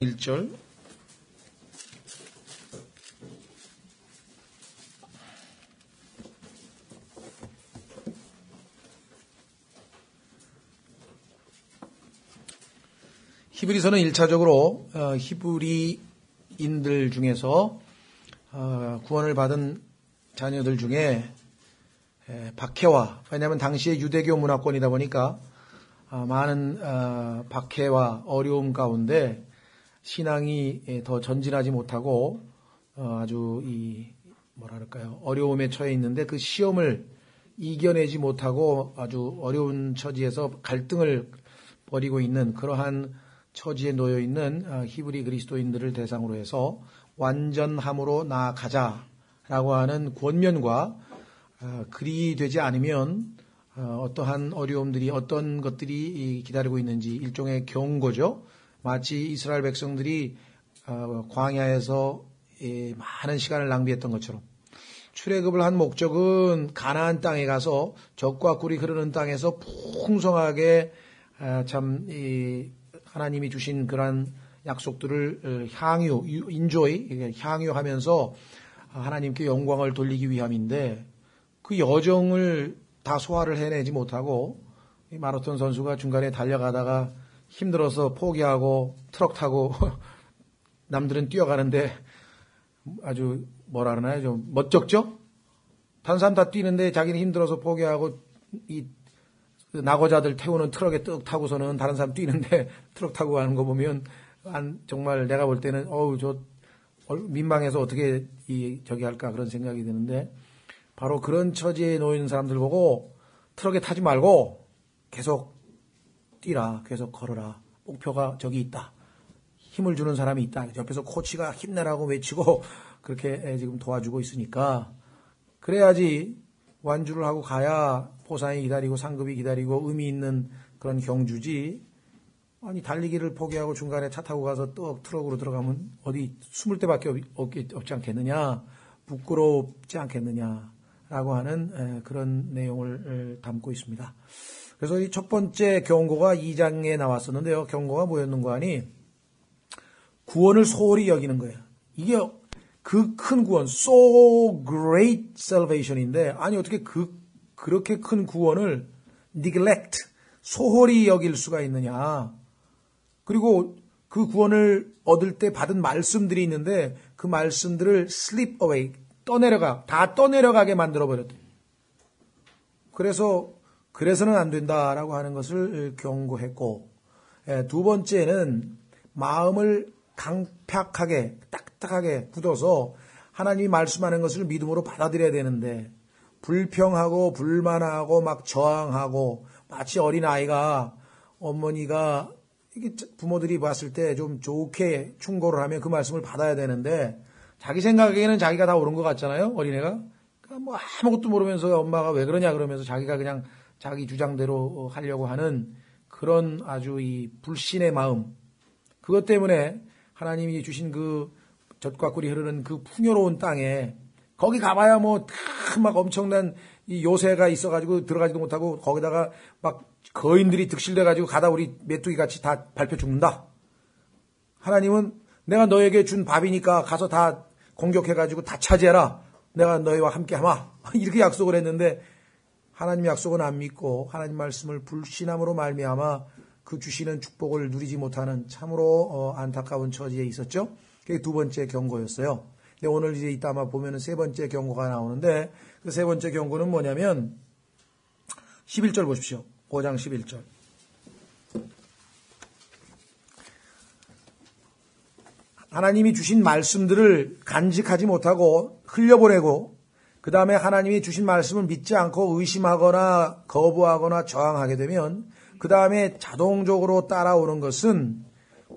1절 히브리서는 1차적으로 히브리인들 중에서 구원을 받은 자녀들 중에 박해와, 왜냐하면 당시에 유대교 문화권이다 보니까 많은 박해와 어려움 가운데 신앙이 더 전진하지 못하고 아주 어려움에 처해 있는데 그 시험을 이겨내지 못하고 아주 어려운 처지에서 갈등을 벌이고 있는 그러한 처지에 놓여 있는 히브리 그리스도인들을 대상으로 해서 완전함으로 나아가자라고 하는 권면과 그리 되지 않으면 어떠한 어려움들이 어떤 것들이 기다리고 있는지 일종의 경고죠. 마치 이스라엘 백성들이 광야에서 많은 시간을 낭비했던 것처럼 출애굽을 한 목적은 가나안 땅에 가서 젖과 꿀이 흐르는 땅에서 풍성하게 하나님이 주신 그러한 약속들을 향유하면서 하나님께 영광을 돌리기 위함인데 그 여정을 다 소화를 해내지 못하고 마라톤 선수가 중간에 달려가다가 힘들어서 포기하고 트럭 타고 남들은 뛰어가는데 아주 좀 멋쩍죠? 다른 사람 다 뛰는데 자기는 힘들어서 포기하고 이 낙오자들 태우는 트럭에 뚝 타고서는 다른 사람 뛰는데 트럭 타고 가는 거 보면 정말 내가 볼 때는 민망해서 어떻게 저기 할까 그런 생각이 드는데 바로 그런 처지에 놓인 사람들 보고 트럭에 타지 말고 계속 뛰라, 계속 걸어라. 목표가 저기 있다. 힘을 주는 사람이 있다. 옆에서 코치가 힘내라고 외치고 그렇게 지금 도와주고 있으니까 그래야지 완주를 하고 가야 보상이 기다리고 상급이 기다리고 의미 있는 그런 경주지. 아니 달리기를 포기하고 중간에 차 타고 가서 또 트럭으로 들어가면 어디 숨을 데밖에 없지 않겠느냐. 부끄럽지 않겠느냐라고 하는 그런 내용을 담고 있습니다. 그래서 이 첫 번째 경고가 2장에 나왔었는데요. 경고가 뭐였는가 하니 구원을 소홀히 여기는 거예요. 이게 그 큰 구원, so great salvation인데 아니 어떻게 그렇게 큰 구원을 neglect, 소홀히 여길 수가 있느냐. 그리고 그 구원을 얻을 때 받은 말씀들이 있는데 그 말씀들을 slip away, 다 떠내려가게 만들어버렸대요. 그래서는 안 된다라고 하는 것을 경고했고, 두 번째는 마음을 강팍하게 딱딱하게 굳어서 하나님이 말씀하는 것을 믿음으로 받아들여야 되는데 불평하고 불만하고 막 저항하고 마치 어린아이가 어머니가 이게 부모들이 봤을 때 좀 좋게 충고를 하면 그 말씀을 받아야 되는데 자기 생각에는 자기가 다 옳은 것 같잖아요. 어린애가 뭐 아무것도 모르면서 엄마가 왜 그러냐 그러면서 자기가 그냥 자기 주장대로 하려고 하는 그런 아주 이 불신의 마음, 그것 때문에 하나님이 주신 그 젖과 꿀이 흐르는 그 풍요로운 땅에 거기 가봐야 뭐 막 엄청난 이 요새가 있어가지고 들어가지도 못하고 거기다가 막 거인들이 득실돼가지고 가다 우리 메뚜기 같이 다 밟혀 죽는다. 하나님은 내가 너에게 준 밥이니까 가서 다 공격해가지고 다 차지해라. 내가 너희와 함께 하마. 이렇게 약속을 했는데 하나님 약속은 안 믿고 하나님 말씀을 불신함으로 말미암아 그 주시는 축복을 누리지 못하는 참으로 안타까운 처지에 있었죠. 그게 두 번째 경고였어요. 근데 오늘 이제 이따 아마 보면은 세 번째 경고가 나오는데 그 세 번째 경고는 뭐냐면 11절 보십시오. 5장 11절. 하나님이 주신 말씀들을 간직하지 못하고 흘려보내고 그 다음에 하나님이 주신 말씀을 믿지 않고 의심하거나 거부하거나 저항하게 되면 그 다음에 자동적으로 따라오는 것은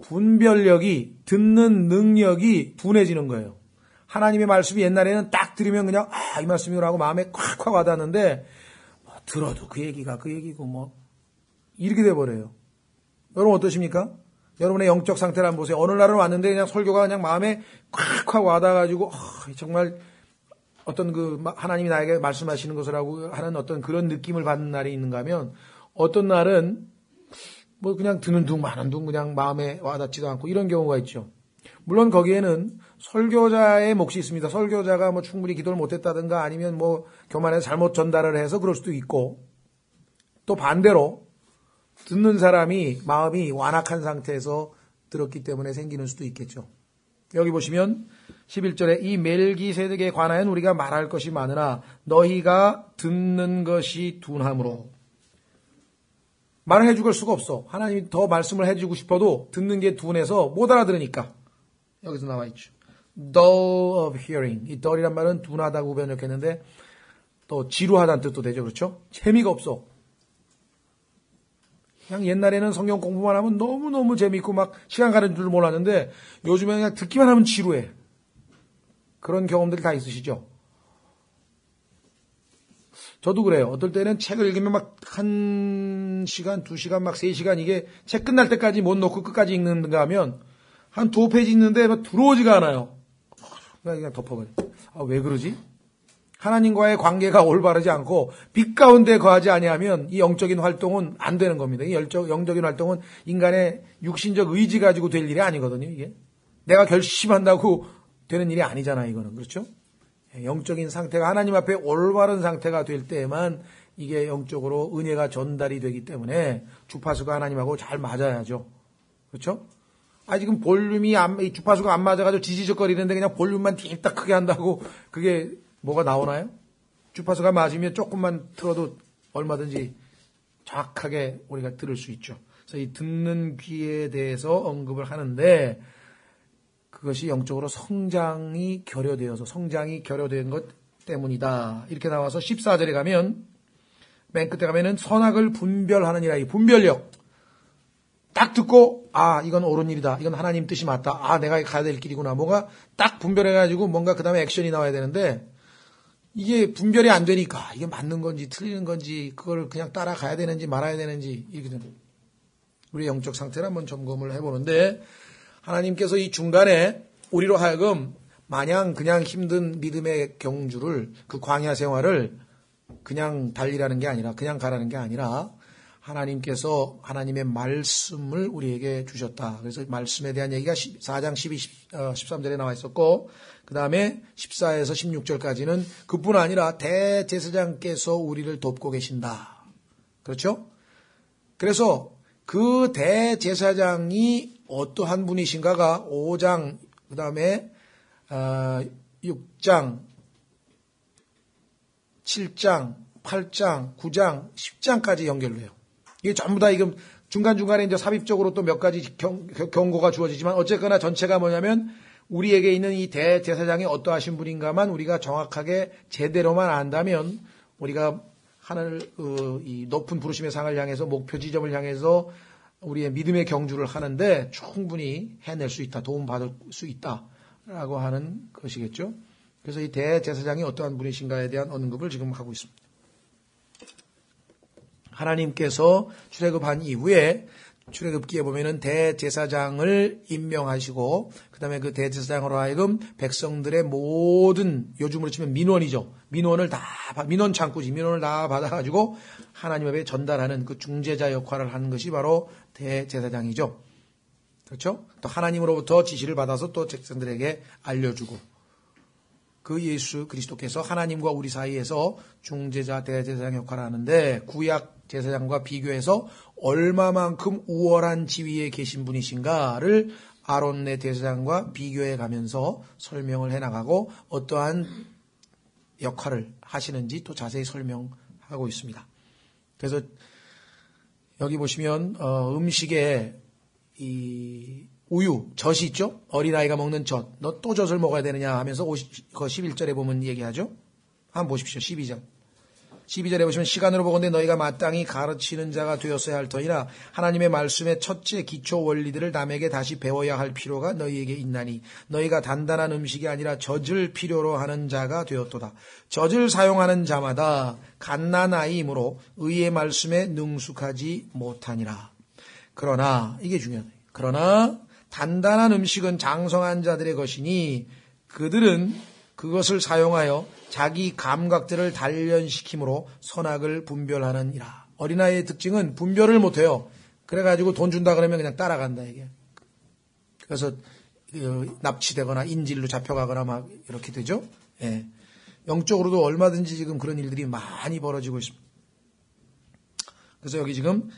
분별력이, 듣는 능력이 둔해지는 거예요. 하나님의 말씀이 옛날에는 딱 들으면 그냥 이 말씀이라고 마음에 콱콱 와닿는데 들어도 그 얘기고 이렇게 돼버려요. 여러분 어떠십니까? 여러분의 영적 상태를 한번 보세요. 어느 날은 왔는데 그냥 설교가 그냥 마음에 콱콱 와닿아가지고 정말 어떤 하나님이 나에게 말씀하시는 것을 하고 하는 어떤 그런 느낌을 받는 날이 있는가 하면 어떤 날은 뭐 그냥 드는 둥 마는 둥 그냥 마음에 와닿지도 않고 이런 경우가 있죠. 물론 거기에는 설교자의 몫이 있습니다. 설교자가 뭐 충분히 기도를 못했다든가 아니면 뭐 교만해서 잘못 전달을 해서 그럴 수도 있고, 또 반대로 듣는 사람이 마음이 완악한 상태에서 들었기 때문에 생기는 수도 있겠죠. 여기 보시면 11절에 이 멜기세덱에 관하여는 우리가 말할 것이 많으나 너희가 듣는 것이 둔함으로. 말을 해줄 수가 없어. 하나님이 더 말씀을 해주고 싶어도 듣는 게 둔해서 못 알아들으니까. 여기서 나와 있죠. dull of hearing. 이 dull이란 말은 둔하다고 번역했는데 또 지루하다는 뜻도 되죠. 그렇죠? 재미가 없어. 그냥 옛날에는 성경 공부만 하면 너무너무 재미있고 막 시간 가는 줄 몰랐는데 요즘에 그냥 듣기만 하면 지루해. 그런 경험들이 다 있으시죠? 저도 그래요. 어떨 때는 책을 읽으면 막 1시간, 2시간, 막 3시간 이게 책 끝날 때까지 못 놓고 끝까지 읽는가 하면 한 2페이지 읽는데 막 들어오지가 않아요. 그냥 덮어버려. 아, 왜 그러지? 하나님과의 관계가 올바르지 않고 빛 가운데 거하지 아니하면 이 영적인 활동은 안 되는 겁니다. 이 영적인 활동은 인간의 육신적 의지 가지고 될 일이 아니거든요. 이게 내가 결심한다고 되는 일이 아니잖아요. 이거는. 그렇죠? 영적인 상태가 하나님 앞에 올바른 상태가 될 때에만 이게 영적으로 은혜가 전달이 되기 때문에 주파수가 하나님하고 잘 맞아야죠. 그렇죠? 지금 볼륨이 주파수가 안 맞아가지고 지지적거리는데 그냥 볼륨만 띵딱 크게 한다고 그게 뭐가 나오나요? 주파수가 맞으면 조금만 틀어도 얼마든지 정확하게 우리가 들을 수 있죠. 그래서 이 듣는 귀에 대해서 언급을 하는데 그것이 영적으로 성장이 결여된 것 때문이다. 이렇게 나와서 14절에 가면 맨 끝에 가면은 선악을 분별하느니라. 이 분별력. 딱 듣고 이건 옳은 일이다. 이건 하나님 뜻이 맞다. 내가 가야 될 길이구나. 뭔가 딱 분별해가지고 뭔가 그 다음에 액션이 나와야 되는데 이게 분별이 안 되니까 이게 맞는 건지 틀리는 건지 그걸 그냥 따라가야 되는지 말아야 되는지 이렇게 되는 우리 영적 상태를 한번 점검을 해보는데 하나님께서 이 중간에 우리로 하여금 마냥 그냥 힘든 믿음의 경주를 그 광야 생활을 그냥 달리라는 게 아니라 그냥 가라는 게 아니라 하나님께서 하나님의 말씀을 우리에게 주셨다. 그래서 말씀에 대한 얘기가 4장 13절에 나와 있었고 그 다음에 14에서 16절까지는 그뿐 아니라 대제사장께서 우리를 돕고 계신다. 그렇죠? 그래서 그 대제사장이 어떠한 분이신가가 5장 그 다음에 6장 7장 8장 9장 10장까지 연결돼요. 이게 전부 다 이금 중간중간에 이제 삽입적으로 또 몇 가지 경고가 주어지지만 어쨌거나 전체가 뭐냐면 우리에게 있는 이 대제사장이 어떠하신 분인가만 우리가 정확하게 제대로만 안다면 우리가 하늘 이 높은 부르심의 상을 향해서 목표 지점을 향해서 우리의 믿음의 경주를 하는데 충분히 해낼 수 있다. 도움받을 수 있다라고 하는 것이겠죠. 그래서 이 대제사장이 어떠한 분이신가에 대한 언급을 지금 하고 있습니다. 하나님께서 출애굽한 이후에 출애굽기에 보면은 대제사장을 임명하시고 그다음에 그 대제사장으로 하여금 백성들의 모든 요즘으로 치면 민원이죠. 민원 창구지. 민원을 다 받아가지고 하나님 앞에 전달하는 그 중재자 역할을 하는 것이 바로 대제사장이죠. 그렇죠? 또 하나님으로부터 지시를 받아서 또 백성들에게 알려주고 그 예수 그리스도께서 하나님과 우리 사이에서 중재자 대제사장 역할을 하는데 구약 제사장과 비교해서 얼마만큼 우월한 지위에 계신 분이신가를 아론의 대제사장과 비교해 가면서 설명을 해나가고 어떠한 역할을 하시는지 또 자세히 설명하고 있습니다. 그래서 여기 보시면 음식에 이 우유, 젖이 있죠? 어린아이가 먹는 젖. 너 또 젖을 먹어야 되느냐 하면서 11절에 보면 얘기하죠? 한번 보십시오. 12절에 보시면 시간으로 보건대 너희가 마땅히 가르치는 자가 되었어야 할 터이나 하나님의 말씀의 첫째 기초 원리들을 남에게 다시 배워야 할 필요가 너희에게 있나니 너희가 단단한 음식이 아니라 젖을 필요로 하는 자가 되었도다. 젖을 사용하는 자마다 갓난아이이므로 의의 말씀에 능숙하지 못하니라. 그러나 이게 중요하다. 그러나 단단한 음식은 장성한 자들의 것이니 그들은 그것을 사용하여 자기 감각들을 단련시킴으로 선악을 분별하느니라. 어린아이의 특징은 분별을 못해요. 그래가지고 돈 준다 그러면 그냥 따라간다 이게. 그래서 납치되거나 인질로 잡혀가거나 막 이렇게 되죠. 예. 영적으로도 얼마든지 지금 그런 일들이 많이 벌어지고 있습니다. 그래서 여기 지금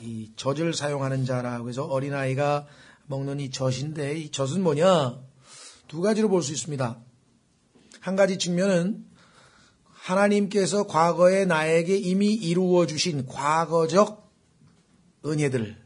이 젖을 사용하는 자라고 해서 어린아이가 먹는 이 젖인데 이 젖은 뭐냐? 두 가지로 볼 수 있습니다. 한 가지 측면은 하나님께서 과거에 나에게 이미 이루어 주신 과거적 은혜들,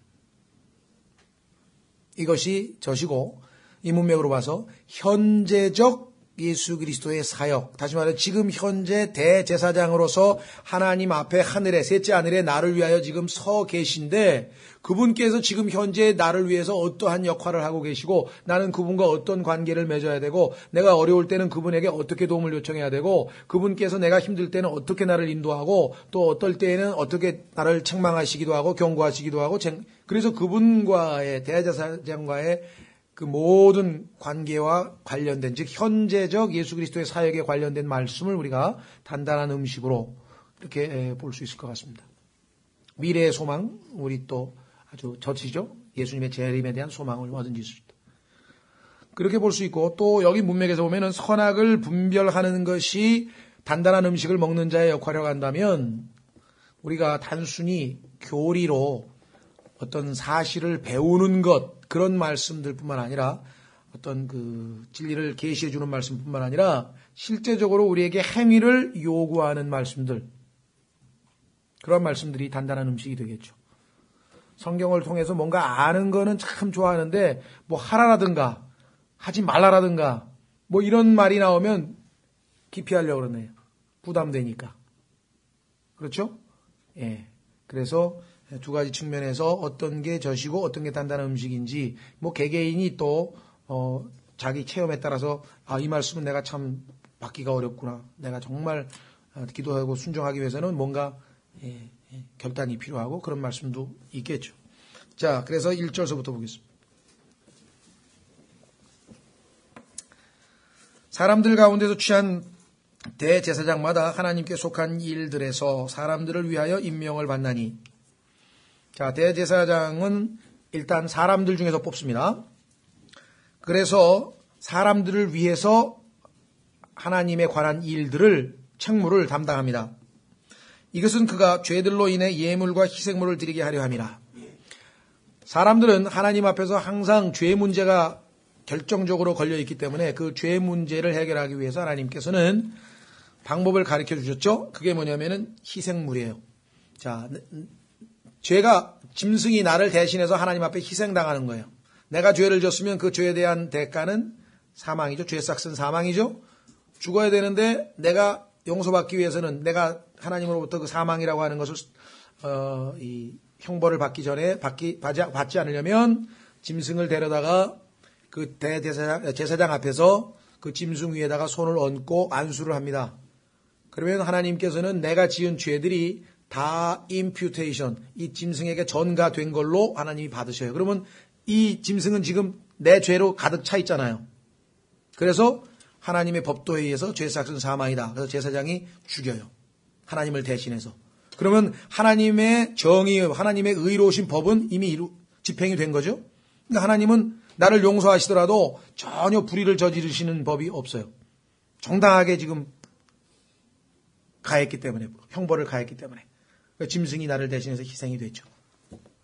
이것이 젖이고, 이 문맥으로 봐서 현재적 예수 그리스도의 사역, 다시 말해 지금 현재 대제사장으로서 하나님 앞에 하늘에, 셋째 하늘에 나를 위하여 지금 서 계신데, 그분께서 지금 현재 나를 위해서 어떠한 역할을 하고 계시고, 나는 그분과 어떤 관계를 맺어야 되고, 내가 어려울 때는 그분에게 어떻게 도움을 요청해야 되고, 그분께서 내가 힘들 때는 어떻게 나를 인도하고, 또 어떨 때에는 어떻게 나를 책망하시기도 하고 경고하시기도 하고, 그래서 그분과의 대제사장과의 그 모든 관계와 관련된, 즉 현재적 예수 그리스도의 사역에 관련된 말씀을 우리가 단단한 음식으로 이렇게 볼 수 있을 것 같습니다. 미래의 소망, 우리 또 아주 젖이죠. 예수님의 재림에 대한 소망을 뭐든지 있을 때. 그렇게 볼 수 있고, 또 여기 문맥에서 보면은 선악을 분별하는 것이 단단한 음식을 먹는 자의 역할이라고 한다면, 우리가 단순히 교리로 어떤 사실을 배우는 것, 그런 말씀들뿐만 아니라 어떤 그 진리를 계시해 주는 말씀뿐만 아니라 실제적으로 우리에게 행위를 요구하는 말씀들, 그런 말씀들이 단단한 음식이 되겠죠. 성경을 통해서 뭔가 아는 거는 참 좋아하는데 뭐 하라라든가 하지 말라라든가 뭐 이런 말이 나오면 기피하려고 그러네요. 부담되니까. 그렇죠? 예. 그래서 두 가지 측면에서 어떤 게 젖이고 어떤 게 단단한 음식인지, 뭐 개개인이 또 자기 체험에 따라서 이 말씀은 내가 참 받기가 어렵구나, 내가 정말 기도하고 순종하기 위해서는 뭔가 결단이 필요하고, 그런 말씀도 있겠죠. 자, 그래서 1절서부터 보겠습니다. 사람들 가운데서 취한 대제사장마다 하나님께 속한 일들에서 사람들을 위하여 임명을 받나니. 자, 대제사장은 일단 사람들 중에서 뽑습니다. 그래서 사람들을 위해서 하나님에 관한 일들을, 책무를 담당합니다. 이것은 그가 죄들로 인해 예물과 희생물을 드리게 하려 함이라. 사람들은 하나님 앞에서 항상 죄 문제가 결정적으로 걸려있기 때문에 그 죄 문제를 해결하기 위해서 하나님께서는 방법을 가르쳐 주셨죠. 그게 뭐냐면은 희생물이에요. 자, 죄가, 짐승이 나를 대신해서 하나님 앞에 희생당하는 거예요. 내가 죄를 졌으면 그 죄에 대한 대가는 사망이죠. 죄 삭은 사망이죠. 죽어야 되는데 내가 용서받기 위해서는, 내가 하나님으로부터 그 사망이라고 하는 것을 이 형벌을 받기 전에 받지 않으려면 짐승을 데려다가 그 제사장 앞에서 그 짐승 위에다가 손을 얹고 안수를 합니다. 그러면 하나님께서는 내가 지은 죄들이 다 임퓨테이션, 이 짐승에게 전가된 걸로 하나님이 받으셔요. 그러면 이 짐승은 지금 내 죄로 가득 차 있잖아요. 그래서 하나님의 법도에 의해서 죄 삭은 사망이다. 그래서 제사장이 죽여요. 하나님을 대신해서. 그러면 하나님의 정의, 하나님의 의로우신 법은 이미 집행이 된 거죠. 그러니까 하나님은 나를 용서하시더라도 전혀 불의를 저지르시는 법이 없어요. 정당하게 지금 가했기 때문에, 형벌을 가했기 때문에. 그러니까 짐승이 나를 대신해서 희생이 됐죠.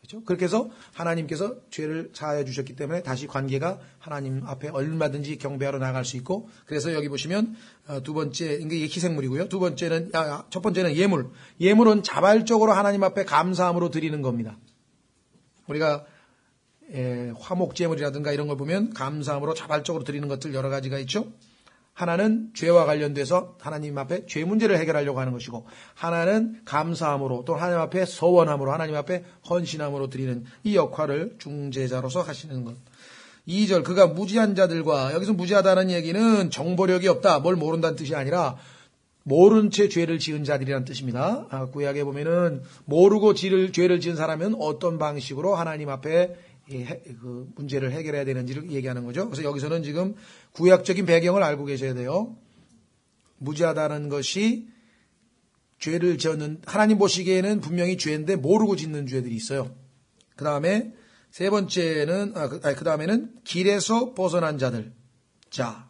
그렇죠? 그렇게 해서 하나님께서 죄를 사하여 주셨기 때문에 다시 관계가 하나님 앞에 얼마든지 경배하러 나갈 수 있고, 그래서 여기 보시면 두 번째, 이게 희생물이고요. 두 번째는, 첫 번째는 예물. 예물은 자발적으로 하나님 앞에 감사함으로 드리는 겁니다. 우리가 화목제물이라든가 이런 걸 보면 감사함으로 자발적으로 드리는 것들 여러 가지가 있죠. 하나는 죄와 관련돼서 하나님 앞에 죄 문제를 해결하려고 하는 것이고, 하나는 감사함으로, 또 하나님 앞에 서원함으로, 하나님 앞에 헌신함으로 드리는 이 역할을 중재자로서 하시는 것. 2절, 그가 무지한 자들과, 여기서 무지하다는 얘기는 정보력이 없다, 뭘 모른다는 뜻이 아니라 모른 채 죄를 지은 자들이라는 뜻입니다. 구약에 보면은 모르고 죄를 지은 사람은 어떤 방식으로 하나님 앞에 그 문제를 해결해야 되는지를 얘기하는 거죠. 그래서 여기서는 지금 구약적인 배경을 알고 계셔야 돼요. 무지하다는 것이 죄를 지었는, 하나님 보시기에는 분명히 죄인데 모르고 짓는 죄들이 있어요. 그 다음에 세 번째는, 그 다음에는 길에서 벗어난 자들. 자,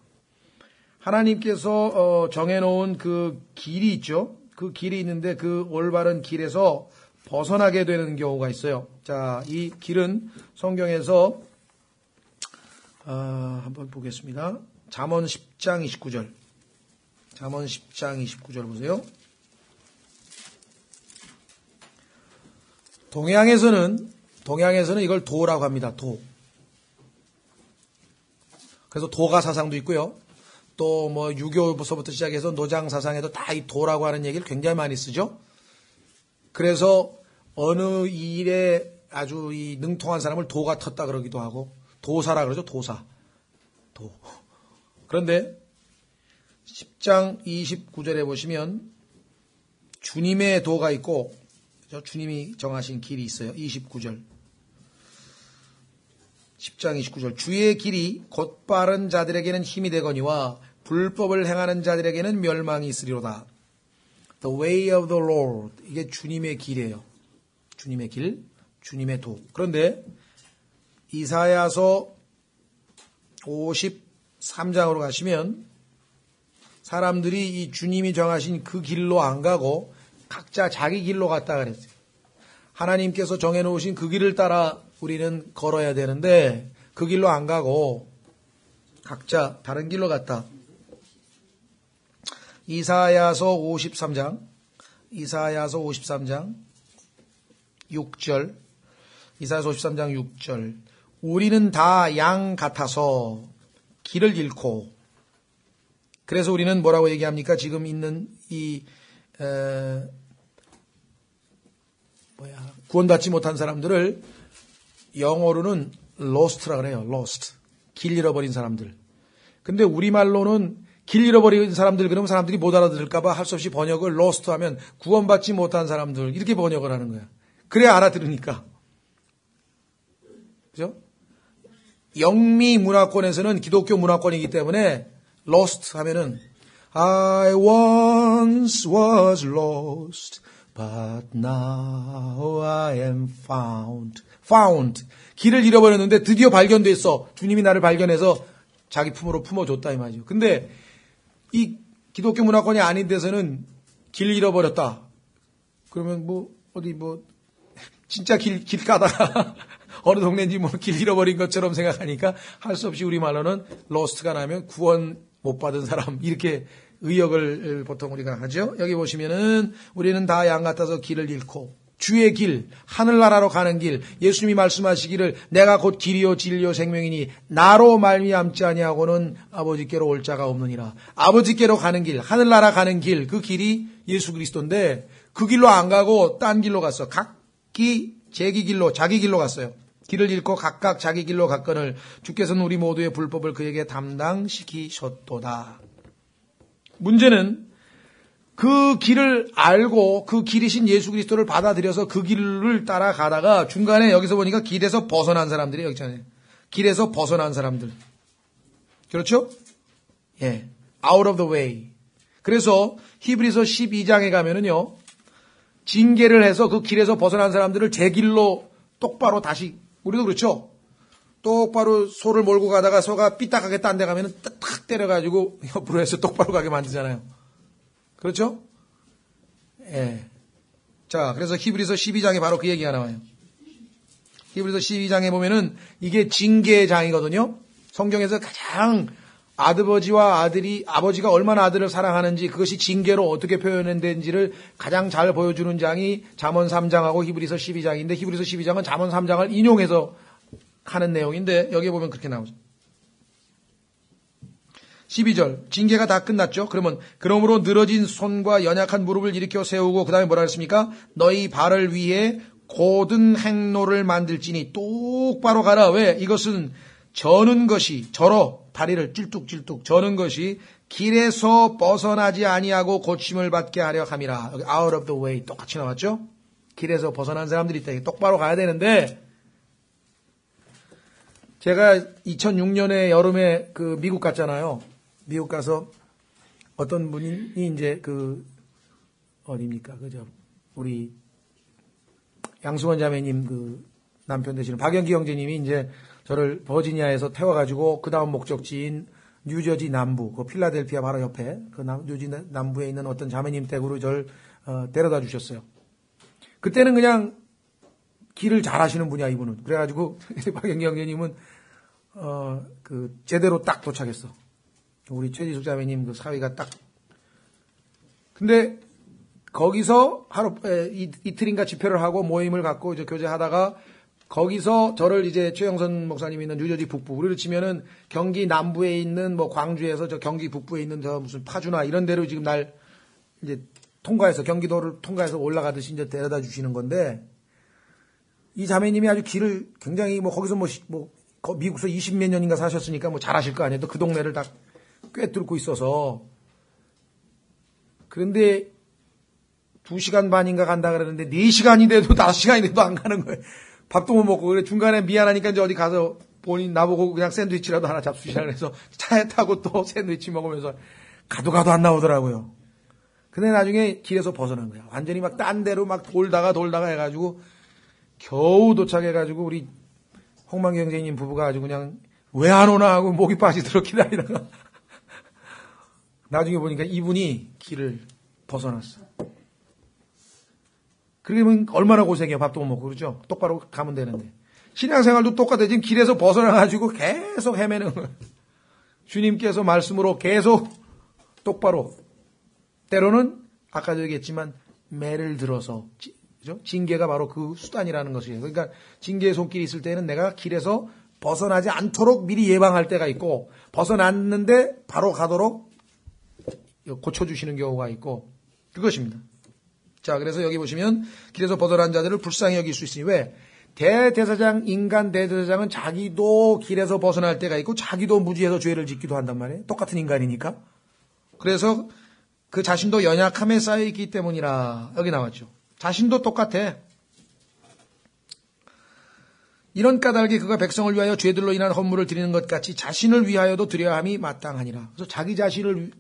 하나님께서 정해놓은 그 길이 있죠. 그 길이 있는데 그 올바른 길에서 벗어나게 되는 경우가 있어요. 자, 이 길은 성경에서 한번 보겠습니다. 잠언 10장 29절. 잠언 10장 29절 보세요. 동양에서는 이걸 도라고 합니다. 도. 그래서 도가 사상도 있고요. 또 뭐 유교부터 시작해서 노장 사상에도 다 이 도라고 하는 얘기를 굉장히 많이 쓰죠. 그래서 어느 일에 아주 이 능통한 사람을 도가 텄다 그러기도 하고 도사라 그러죠. 도사. 도. 그런데 10장 29절에 보시면 주님의 도가 있고 주님이 정하신 길이 있어요. 29절. 10장 29절. 주의 길이 곧 바른 자들에게는 힘이 되거니와 불법을 행하는 자들에게는 멸망이 있으리로다. The way of the Lord. 이게 주님의 길이에요. 주님의 길, 주님의 도. 그런데 이사야서 53장으로 가시면 사람들이 이 주님이 정하신 그 길로 안 가고 각자 자기 길로 갔다 그랬어요. 하나님께서 정해놓으신 그 길을 따라 우리는 걸어야 되는데 그 길로 안 가고 각자 다른 길로 갔다. 이사야서 53장 6절. 이사야서 53장 6절. 우리는 다 양 같아서 길을 잃고. 그래서 우리는 뭐라고 얘기합니까? 지금 있는 구원받지 못한 사람들을 영어로는 lost라 그래요. lost. 길 잃어버린 사람들. 근데 우리말로는 길 잃어버린 사람들 그러면 사람들이 못 알아들을까봐 할 수 없이 번역을 lost 하면 구원받지 못한 사람들 이렇게 번역을 하는 거야. 그래야 알아들으니까. 그죠? 영미 문화권에서는 기독교 문화권이기 때문에 lost 하면은 I once was lost but now I am found. found. 길을 잃어버렸는데 드디어 발견됐어. 주님이 나를 발견해서 자기 품으로 품어줬다 이 말이죠. 근데 이 기독교 문화권이 아닌 데서는 길 잃어버렸다. 그러면 진짜 길 가다가 어느 동네인지 길 잃어버린 것처럼 생각하니까 할 수 없이 우리말로는 lost가 나면 구원 못 받은 사람 이렇게 의역을 보통 우리가 하죠. 여기 보시면은 우리는 다 양 같아서 길을 잃고 주의 길, 하늘나라로 가는 길, 예수님이 말씀하시기를 내가 곧 길이요 진리요 생명이니 나로 말미암지 아니하고는 아버지께로 올 자가 없느니라. 아버지께로 가는 길, 하늘나라 가는 길, 그 길이 예수 그리스도인데 그 길로 안 가고 딴 길로 갔어. 각기 자기 길로 갔어요. 길을 잃고 각각 자기 길로 갔거늘 주께서는 우리 모두의 불법을 그에게 담당시키셨도다. 문제는 그 길을 알고 그 길이신 예수 그리스도를 받아들여서 그 길을 따라가다가 중간에 여기서 보니까 길에서 벗어난 사람들이 여기 있잖아요. 길에서 벗어난 사람들. 그렇죠? 예. out of the way. 그래서 히브리서 12장에 가면은요. 징계를 해서 그 길에서 벗어난 사람들을 제 길로 똑바로 다시 우리도 그렇죠? 똑바로 소를 몰고 가다가 소가 삐딱하게 딴 데 가면은 탁 때려가지고 옆으로 해서 똑바로 가게 만들잖아요. 그렇죠? 예. 자, 그래서 히브리서 12장에 바로 그 얘기가 나와요. 히브리서 12장에 보면은 이게 징계의 장이거든요. 성경에서 가장 아버지가 얼마나 아들을 사랑하는지 그것이 징계로 어떻게 표현된지를 가장 잘 보여주는 장이 잠언 3장하고 히브리서 12장인데 히브리서 12장은 잠언 3장을 인용해서 하는 내용인데 여기에 보면 그렇게 나오죠. 12절 징계가 다 끝났죠. 그러므로 늘어진 손과 연약한 무릎을 일으켜 세우고 그 다음에 뭐라 그랬습니까? 너희 발을 위해 고든 행로를 만들지니 똑바로 가라. 왜? 이것은 저는 것이 다리를 찔뚝찔뚝 저는 것이 길에서 벗어나지 아니하고 고침을 받게 하려 함이라. 여기 out of the way 똑같이 나왔죠. 길에서 벗어난 사람들이 있다. 똑바로 가야 되는데 제가 2006년에 여름에 미국 갔잖아요. 미국 가서 어떤 분이 이제 어디입니까? 우리 양승원 자매님 남편 되시는 박영기 형제님이 이제 저를 버지니아에서 태워가지고 그 다음 목적지인 뉴저지 남부, 그 필라델피아 바로 옆에 그 뉴저지 남부에 있는 어떤 자매님 댁으로 저를 데려다 주셨어요. 그때는 그냥 길을 잘 하시는 분이야, 이분은. 그래가지고 박영기 형제님은 그 제대로 딱 도착했어. 우리 최지숙 자매님 그 사위가 딱. 근데 거기서 하루 이틀인가 집회를 하고 모임을 갖고 이제 교제하다가 거기서 저를 이제 최영선 목사님이 있는 뉴저지 북부, 우리를 치면은 경기 남부에 있는 뭐 광주에서 저 경기 북부에 있는 저 무슨 파주나 이런 데로 지금 날 이제 통과해서 경기도를 통과해서 올라가듯이 이제 데려다 주시는 건데 이 자매님이 아주 길을 굉장히 뭐 거기서 뭐 미국에서 20몇 년인가 사셨으니까 뭐 잘하실 거 아니에요. 또 그 동네를 다 꿰뚫고 있어서. 그런데 2시간 반인가 간다 그러는데 4시간이 돼도 5시간이 돼도 안 가는 거예요. 밥도 못 먹고. 그래 중간에 미안하니까 이제 어디 가서 본인 나보고 그냥 샌드위치라도 하나 잡수시라 그래서 차에 타고 또 샌드위치 먹으면서 가도 안 나오더라고요. 근데 나중에 길에서 벗어난 거야. 완전히 막 딴 데로 막 돌다가 해가지고 겨우 도착해가지고 우리 홍만기 형제님 부부가 아주 그냥 왜 안 오나 하고 목이 빠지도록 기다리다가 나중에 보니까 이분이 길을 벗어났어. 그러면 얼마나 고생해요. 밥도 못 먹고 그러죠. 똑바로 가면 되는데. 신앙생활도 똑같아요. 지금 길에서 벗어나가지고 계속 헤매는 거예요. 주님께서 말씀으로 계속 똑바로 때로는 아까도 얘기했지만 매를 들어서 그죠? 징계가 바로 그 수단이라는 것이에요. 그러니까 징계의 손길이 있을 때는 내가 길에서 벗어나지 않도록 미리 예방할 때가 있고 벗어났는데 바로 가도록 고쳐주시는 경우가 있고 그것입니다. 자, 그래서 여기 보시면 길에서 벗어난 자들을 불쌍히 여길 수 있으니 왜? 인간 대제사장은 자기도 길에서 벗어날 때가 있고 자기도 무지해서 죄를 짓기도 한단 말이에요. 똑같은 인간이니까. 그래서 그 자신도 연약함에 쌓여있기 때문이라 여기 나왔죠. 자신도 똑같아. 이런 까닭에 그가 백성을 위하여 죄들로 인한 헌물을 드리는 것 같이 자신을 위하여도 드려야 함이 마땅하니라. 그래서 자기 자신을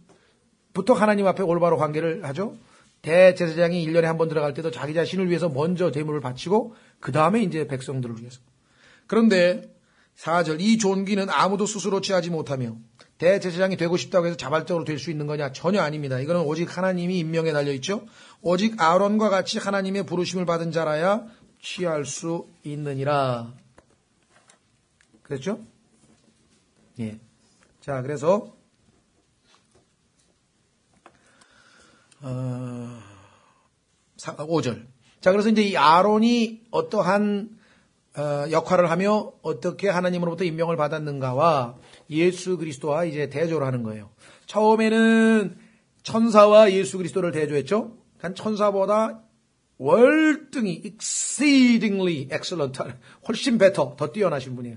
부터 하나님 앞에 올바로 관계를 하죠. 대제사장이 1년에 한 번 들어갈 때도 자기 자신을 위해서 먼저 제물을 바치고 그 다음에 이제 백성들을 위해서. 그런데 4절 이 존귀는 아무도 스스로 취하지 못하며 대제사장이 되고 싶다고 해서 자발적으로 될 수 있는 거냐? 전혀 아닙니다. 이거는 오직 하나님이 임명에 달려있죠. 오직 아론과 같이 하나님의 부르심을 받은 자라야 취할 수 있느니라. 그랬죠? 예. 자, 그래서 5절. 자, 그래서 이제 이 아론이 어떠한 역할을 하며 어떻게 하나님으로부터 임명을 받았는가와 예수 그리스도와 이제 대조를 하는 거예요. 처음에는 천사와 예수 그리스도를 대조했죠. 그러니까 천사보다 월등히 exceedingly excellent, 훨씬 better, 더 뛰어나신 분이에요.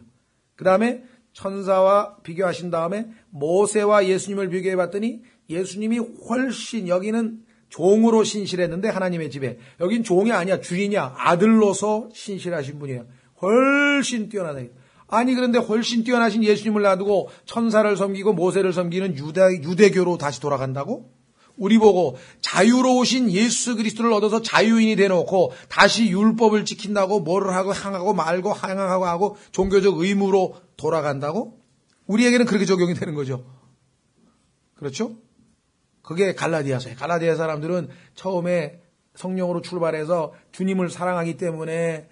그 다음에 천사와 비교하신 다음에 모세와 예수님을 비교해 봤더니 예수님이 훨씬 여기는 종으로 신실했는데 하나님의 집에 여긴 종이 아니야 주인이야 아들로서 신실하신 분이에요. 훨씬 뛰어나다. 아니 그런데 훨씬 뛰어나신 예수님을 놔두고 천사를 섬기고 모세를 섬기는 유대교로 다시 돌아간다고? 우리 보고 자유로우신 예수 그리스도를 얻어서 자유인이 되놓고 다시 율법을 지킨다고 뭐를 하고 향하고 말고 항하고 하고 종교적 의무로 돌아간다고? 우리에게는 그렇게 적용이 되는 거죠. 그렇죠? 그게 갈라디아서예요. 갈라디아 사람들은 처음에 성령으로 출발해서 주님을 사랑하기 때문에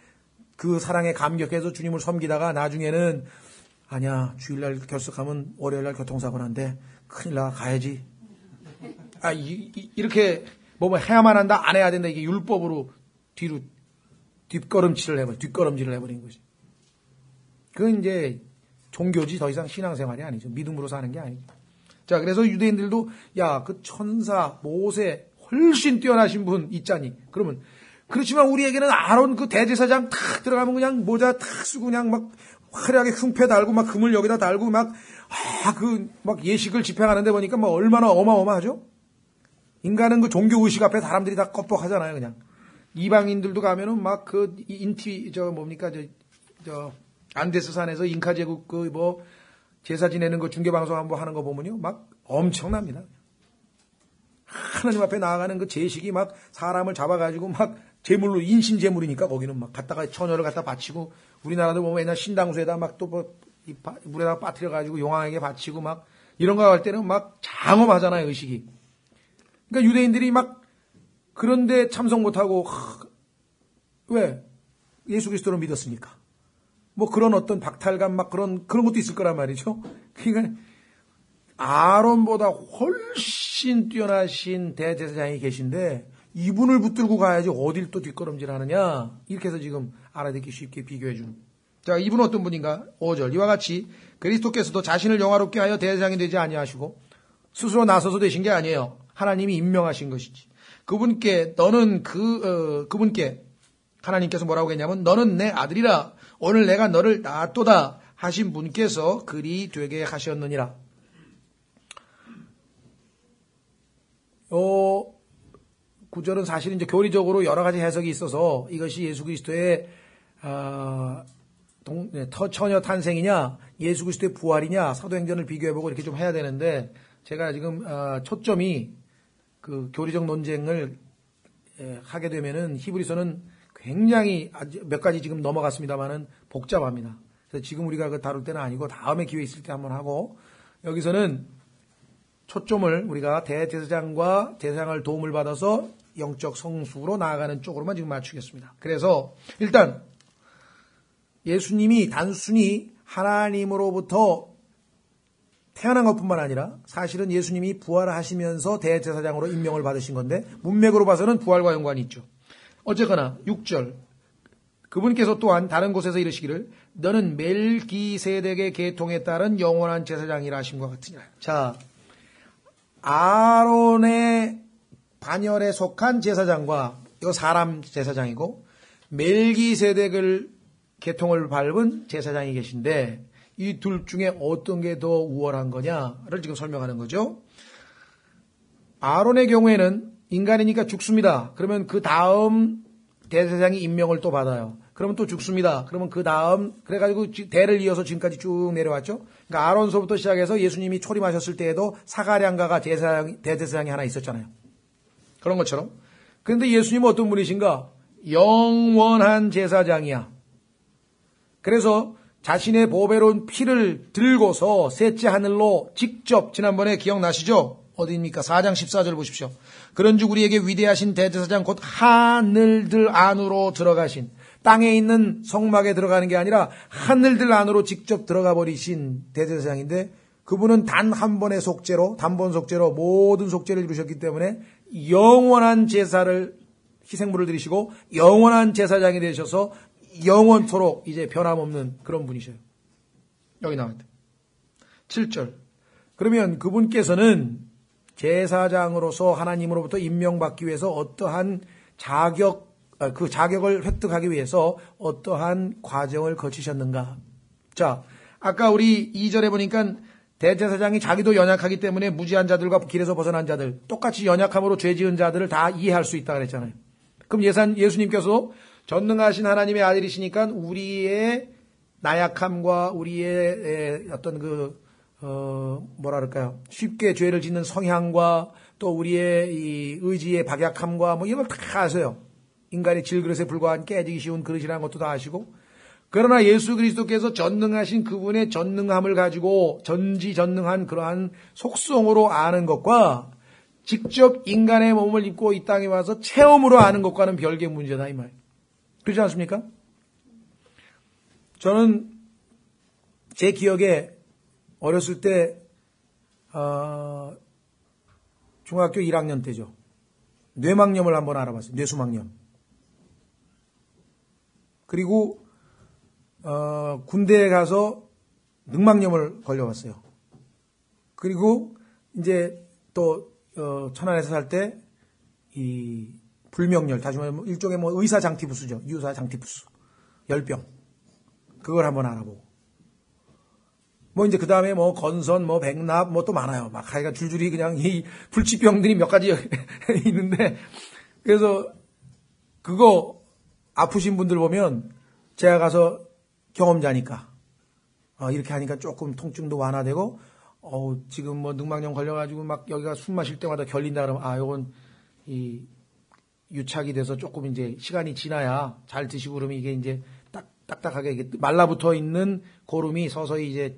그 사랑에 감격해서 주님을 섬기다가 나중에는 아니야 주일날 결석하면 월요일날 교통사고 난데 큰일 나 가야지. 이렇게 뭐 해야만 한다 안 해야 된다 이게 율법으로 뒤로 뒷걸음질을 해버린 거지. 그건 이제 종교지 더 이상 신앙생활이 아니죠. 믿음으로 사는 게 아니죠. 자, 그래서 유대인들도 야, 그 천사, 모세 훨씬 뛰어나신 분 있자니. 그러면 그렇지만 우리에게는 아론 그 대제사장 탁 들어가면 그냥 모자 탁 쓰고 그냥 막 화려하게 흉패 달고 막 금을 여기다 달고 막 예식을 집행하는데 보니까 뭐 얼마나 어마어마하죠? 인간은 그 종교 의식 앞에 사람들이 다 껍벅하잖아요, 그냥. 이방인들도 가면은 막 그 안데스 산에서 잉카 제국 제사 지내는 거 중계방송 한번 하는 거 보면요. 막 엄청납니다. 하나님 앞에 나아가는 그 제식이 막 사람을 잡아가지고 막 제물로, 인신 제물이니까 거기는 막 갖다가 처녀를 갖다 바치고, 우리나라도 보면 옛날 신당수에다 막 또 뭐, 물에다가 빠뜨려가지고 용왕에게 바치고 막, 이런 거 할 때는 막 장엄하잖아요, 의식이. 그러니까 유대인들이 막, 그런데 참석 못하고, 왜? 예수 그리스도를 믿었으니까. 뭐 그런 어떤 박탈감 막 그런 것도 있을 거란 말이죠. 그러니까 아론보다 훨씬 뛰어나신 대제사장이 계신데 이분을 붙들고 가야지 어딜 또 뒷걸음질 하느냐. 이렇게 해서 지금 알아듣기 쉽게 비교해 주는. 자, 이분은 어떤 분인가? 5절. 이와 같이 그리스도께서도 자신을 영화롭게 하여 대제사장이 되지 아니하시고 스스로 나서서 되신 게 아니에요. 하나님이 임명하신 것이지. 그분께 하나님께서 뭐라고 했냐면 너는 내 아들이라 오늘 내가 너를 낳았도다 하신 분께서 그리 되게 하셨느니라. 구절은 사실 이제 교리적으로 여러 가지 해석이 있어서 이것이 예수 그리스도의 처녀 탄생이냐 예수 그리스도의 부활이냐 사도행전을 비교해보고 이렇게 좀 해야 되는데 제가 지금 초점이 그 교리적 논쟁을 하게 되면은 히브리서는 굉장히 몇 가지 지금 넘어갔습니다만은 복잡합니다. 그래서 지금 우리가 그 다룰 때는 아니고 다음에 기회 있을 때 한번 하고 여기서는 초점을 우리가 대제사장과 제사장을 도움을 받아서 영적 성수로 나아가는 쪽으로만 지금 맞추겠습니다. 그래서 일단 예수님이 단순히 하나님으로부터 태어난 것뿐만 아니라 사실은 예수님이 부활하시면서 대제사장으로 임명을 받으신 건데 문맥으로 봐서는 부활과 연관이 있죠. 어쨌거나 6절 그분께서 또한 다른 곳에서 이르시기를 너는 멜기세덱의 계통에 따른 영원한 제사장이라 하심과 같으니라. 자, 아론의 반열에 속한 제사장과 이거 사람 제사장이고 멜기세덱을 계통을 밟은 제사장이 계신데 이 둘 중에 어떤 게 더 우월한 거냐를 지금 설명하는 거죠. 아론의 경우에는 인간이니까 죽습니다. 그러면 그 다음 대제사장이 임명을 또 받아요. 그러면 또 죽습니다. 그러면 그 다음 그래가지고 대를 이어서 지금까지 쭉 내려왔죠. 그러니까 아론서부터 시작해서 예수님이 초림하셨을 때에도 사가량가가 대제사장이 하나 있었잖아요. 그런 것처럼. 그런데 예수님은 어떤 분이신가? 영원한 제사장이야. 그래서 자신의 보배로운 피를 들고서 셋째 하늘로 직접 지난번에 기억나시죠? 어디입니까? 4장 14절 보십시오. 그런즉 우리에게 위대하신 대제사장 곧 하늘들 안으로 들어가신 땅에 있는 성막에 들어가는 게 아니라 하늘들 안으로 직접 들어가 버리신 대제사장인데 그분은 단 한 번의 속죄로 단번 속죄로 모든 속죄를 이루셨기 때문에 영원한 제사를 희생물을 드리시고 영원한 제사장이 되셔서 영원토록 이제 변함없는 그런 분이셔요. 여기 나와 있다. 7절. 그러면 그분께서는 제사장으로서 하나님으로부터 임명받기 위해서 어떠한 그 자격을 획득하기 위해서 어떠한 과정을 거치셨는가. 자, 아까 우리 2절에 보니까 대제사장이 자기도 연약하기 때문에 무지한 자들과 길에서 벗어난 자들, 똑같이 연약함으로 죄 지은 자들을 다 이해할 수 있다 그랬잖아요. 그럼 예수님께서 전능하신 하나님의 아들이시니까 우리의 나약함과 우리의 어떤 뭐랄까요. 쉽게 죄를 짓는 성향과 또 우리의 이 의지의 박약함과 뭐 이런 걸 다 아세요. 인간의 질그릇에 불과한 깨지기 쉬운 그릇이라는 것도 다 아시고. 그러나 예수 그리스도께서 전능하신 그분의 전능함을 가지고 전지전능한 그러한 속성으로 아는 것과 직접 인간의 몸을 입고 이 땅에 와서 체험으로 아는 것과는 별개의 문제다 이 말. 그렇지 않습니까? 저는 제 기억에 어렸을 때 중학교 1학년 때죠. 뇌막염을 한번 알아봤어요. 뇌수막염. 그리고 군대에 가서 늑막염을 걸려봤어요. 그리고 이제 또 천안에서 살 때 이 불명열, 다시 말하면 일종의 뭐 의사장티푸스죠. 유사장티푸스. 열병. 그걸 한번 알아보고. 뭐 이제 그 다음에 뭐 건선, 뭐 백납, 뭐 또 많아요. 막 하여간 줄줄이 그냥 이 불치병들이 몇 가지 있는데 그래서 그거 아프신 분들 보면 제가 가서 경험자니까 이렇게 하니까 조금 통증도 완화되고 지금 뭐 늑막염 걸려가지고 막 여기가 숨 마실 때마다 결린다 그러면 요건 이 유착이 돼서 조금 이제 시간이 지나야 잘 드시고 그러면 이게 이제 딱딱하게 이게 말라붙어 있는 고름이 서서히 이제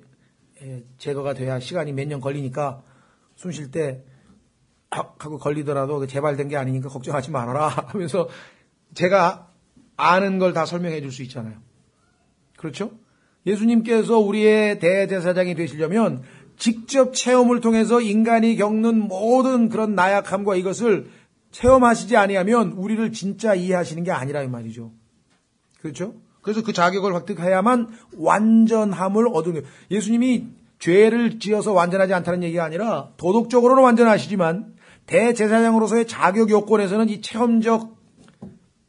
제거가 돼야 시간이 몇 년 걸리니까 숨 쉴 때 하고 걸리더라도 재발된 게 아니니까 걱정하지 말아라 하면서 제가 아는 걸 다 설명해 줄 수 있잖아요. 그렇죠? 예수님께서 우리의 대제사장이 되시려면 직접 체험을 통해서 인간이 겪는 모든 그런 나약함과 이것을 체험하시지 아니하면 우리를 진짜 이해하시는 게 아니라 이 말이죠. 그렇죠? 그래서 그 자격을 획득해야만 완전함을 얻는 거예요. 예수님이 죄를 지어서 완전하지 않다는 얘기가 아니라 도덕적으로는 완전하시지만 대제사장으로서의 자격 요건에서는 이 체험적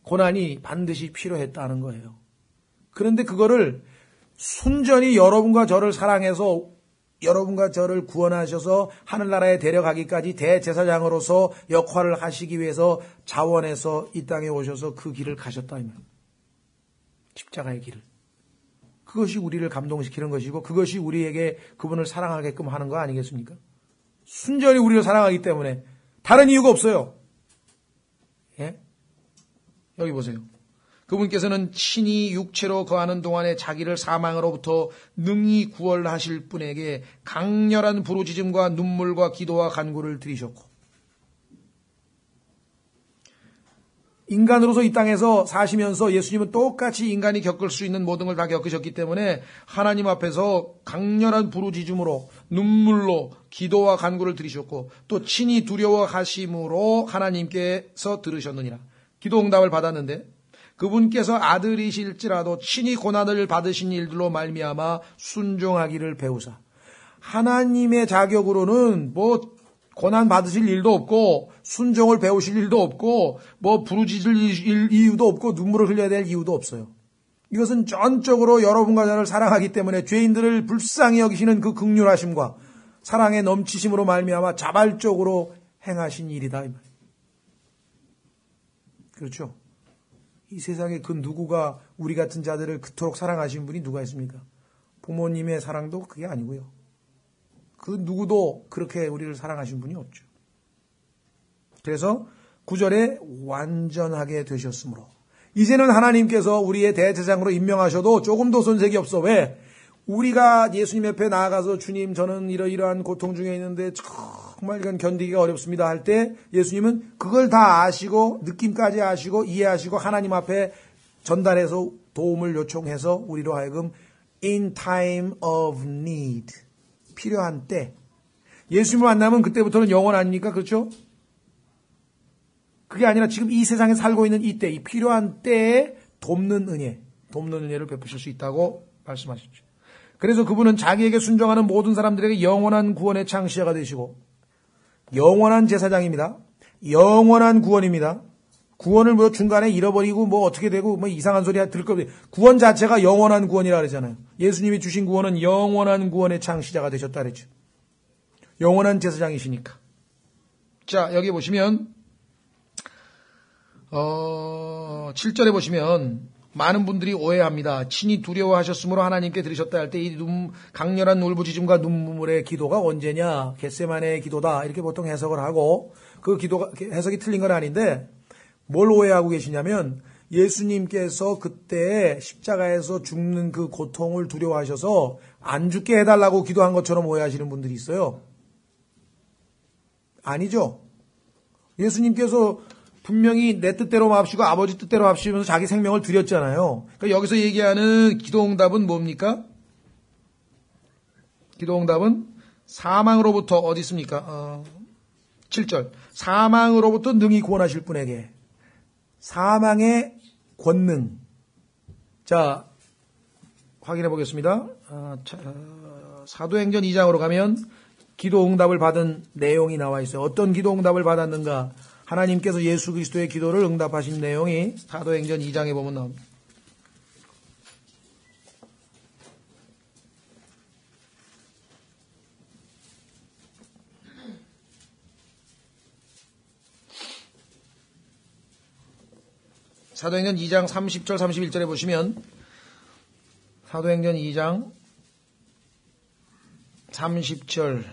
고난이 반드시 필요했다는 거예요. 그런데 그거를 순전히 여러분과 저를 사랑해서 여러분과 저를 구원하셔서 하늘나라에 데려가기까지 대제사장으로서 역할을 하시기 위해서 자원해서 이 땅에 오셔서 그 길을 가셨다 이 말이에요. 십자가의 길을. 그것이 우리를 감동시키는 것이고 그것이 우리에게 그분을 사랑하게끔 하는 거 아니겠습니까? 순전히 우리를 사랑하기 때문에 다른 이유가 없어요. 예? 여기 보세요. 그분께서는 친히 육체로 거하는 동안에 자기를 사망으로부터 능히 구원하실 분에게 강렬한 부르짖음과 눈물과 기도와 간구를 드리셨고 인간으로서 이 땅에서 사시면서 예수님은 똑같이 인간이 겪을 수 있는 모든 걸 다 겪으셨기 때문에 하나님 앞에서 강렬한 부르짖음으로 눈물로 기도와 간구를 드리셨고 또 친히 두려워하심으로 하나님께서 들으셨느니라. 기도 응답을 받았는데 그분께서 아들이실지라도 친히 고난을 받으신 일들로 말미암아 순종하기를 배우사. 하나님의 자격으로는 뭐 고난 받으실 일도 없고 순종을 배우실 일도 없고 뭐 부르짖을 이유도 없고 눈물을 흘려야 될 이유도 없어요. 이것은 전적으로 여러분과 저를 사랑하기 때문에 죄인들을 불쌍히 여기시는 그 긍휼하심과 사랑의 넘치심으로 말미암아 자발적으로 행하신 일이다. 그렇죠? 이 세상에 그 누구가 우리 같은 자들을 그토록 사랑하신 분이 누가 있습니까? 부모님의 사랑도 그게 아니고요. 그 누구도 그렇게 우리를 사랑하신 분이 없죠. 그래서 9절에 완전하게 되셨으므로 이제는 하나님께서 우리의 대제사장으로 임명하셔도 조금도 손색이 없어. 왜? 우리가 예수님 옆에 나아가서 주님 저는 이러이러한 고통 중에 있는데 정말 이건 견디기가 어렵습니다 할 때 예수님은 그걸 다 아시고 느낌까지 아시고 이해하시고 하나님 앞에 전달해서 도움을 요청해서 우리로 하여금 in time of need 필요한 때 예수님을 만나면 그때부터는 영원 아닙니까? 그렇죠? 그게 아니라 지금 이 세상에 살고 있는 이때 이 필요한 때에 돕는 은혜를 베푸실 수 있다고 말씀하셨죠. 그래서 그분은 자기에게 순종하는 모든 사람들에게 영원한 구원의 창시자가 되시고 영원한 제사장입니다. 영원한 구원입니다. 구원을 뭐 중간에 잃어버리고 뭐 어떻게 되고 뭐 이상한 소리 들을 거 없어요. 구원 자체가 영원한 구원이라 그러잖아요. 예수님이 주신 구원은 영원한 구원의 창시자가 되셨다 그랬죠. 영원한 제사장이시니까. 자, 여기 보시면 7절에 보시면 많은 분들이 오해합니다. 친히 두려워하셨으므로 하나님께 들으셨다 할 때 이 강렬한 울부짖음과 눈물의 기도가 언제냐? 겟세마네의 기도다. 이렇게 보통 해석을 하고 그 기도가 해석이 틀린 건 아닌데 뭘 오해하고 계시냐면 예수님께서 그때 십자가에서 죽는 그 고통을 두려워하셔서 안 죽게 해달라고 기도한 것처럼 오해하시는 분들이 있어요. 아니죠. 예수님께서 분명히 내 뜻대로 마옵시고 아버지 뜻대로 마옵시면서 자기 생명을 드렸잖아요. 그러니까 여기서 얘기하는 기도응답은 뭡니까? 기도응답은 사망으로부터 어디 있습니까? 7절. 사망으로부터 능히 구원하실 분에게 사망의 권능. 자, 확인해 보겠습니다. 사도행전 2장으로 가면 기도응답을 받은 내용이 나와 있어요. 어떤 기도응답을 받았는가? 하나님께서 예수 그리스도의 기도를 응답하신 내용이 사도행전 2장에 보면 나옵니다. 사도행전 2장 30절 31절에 보시면 사도행전 2장 30절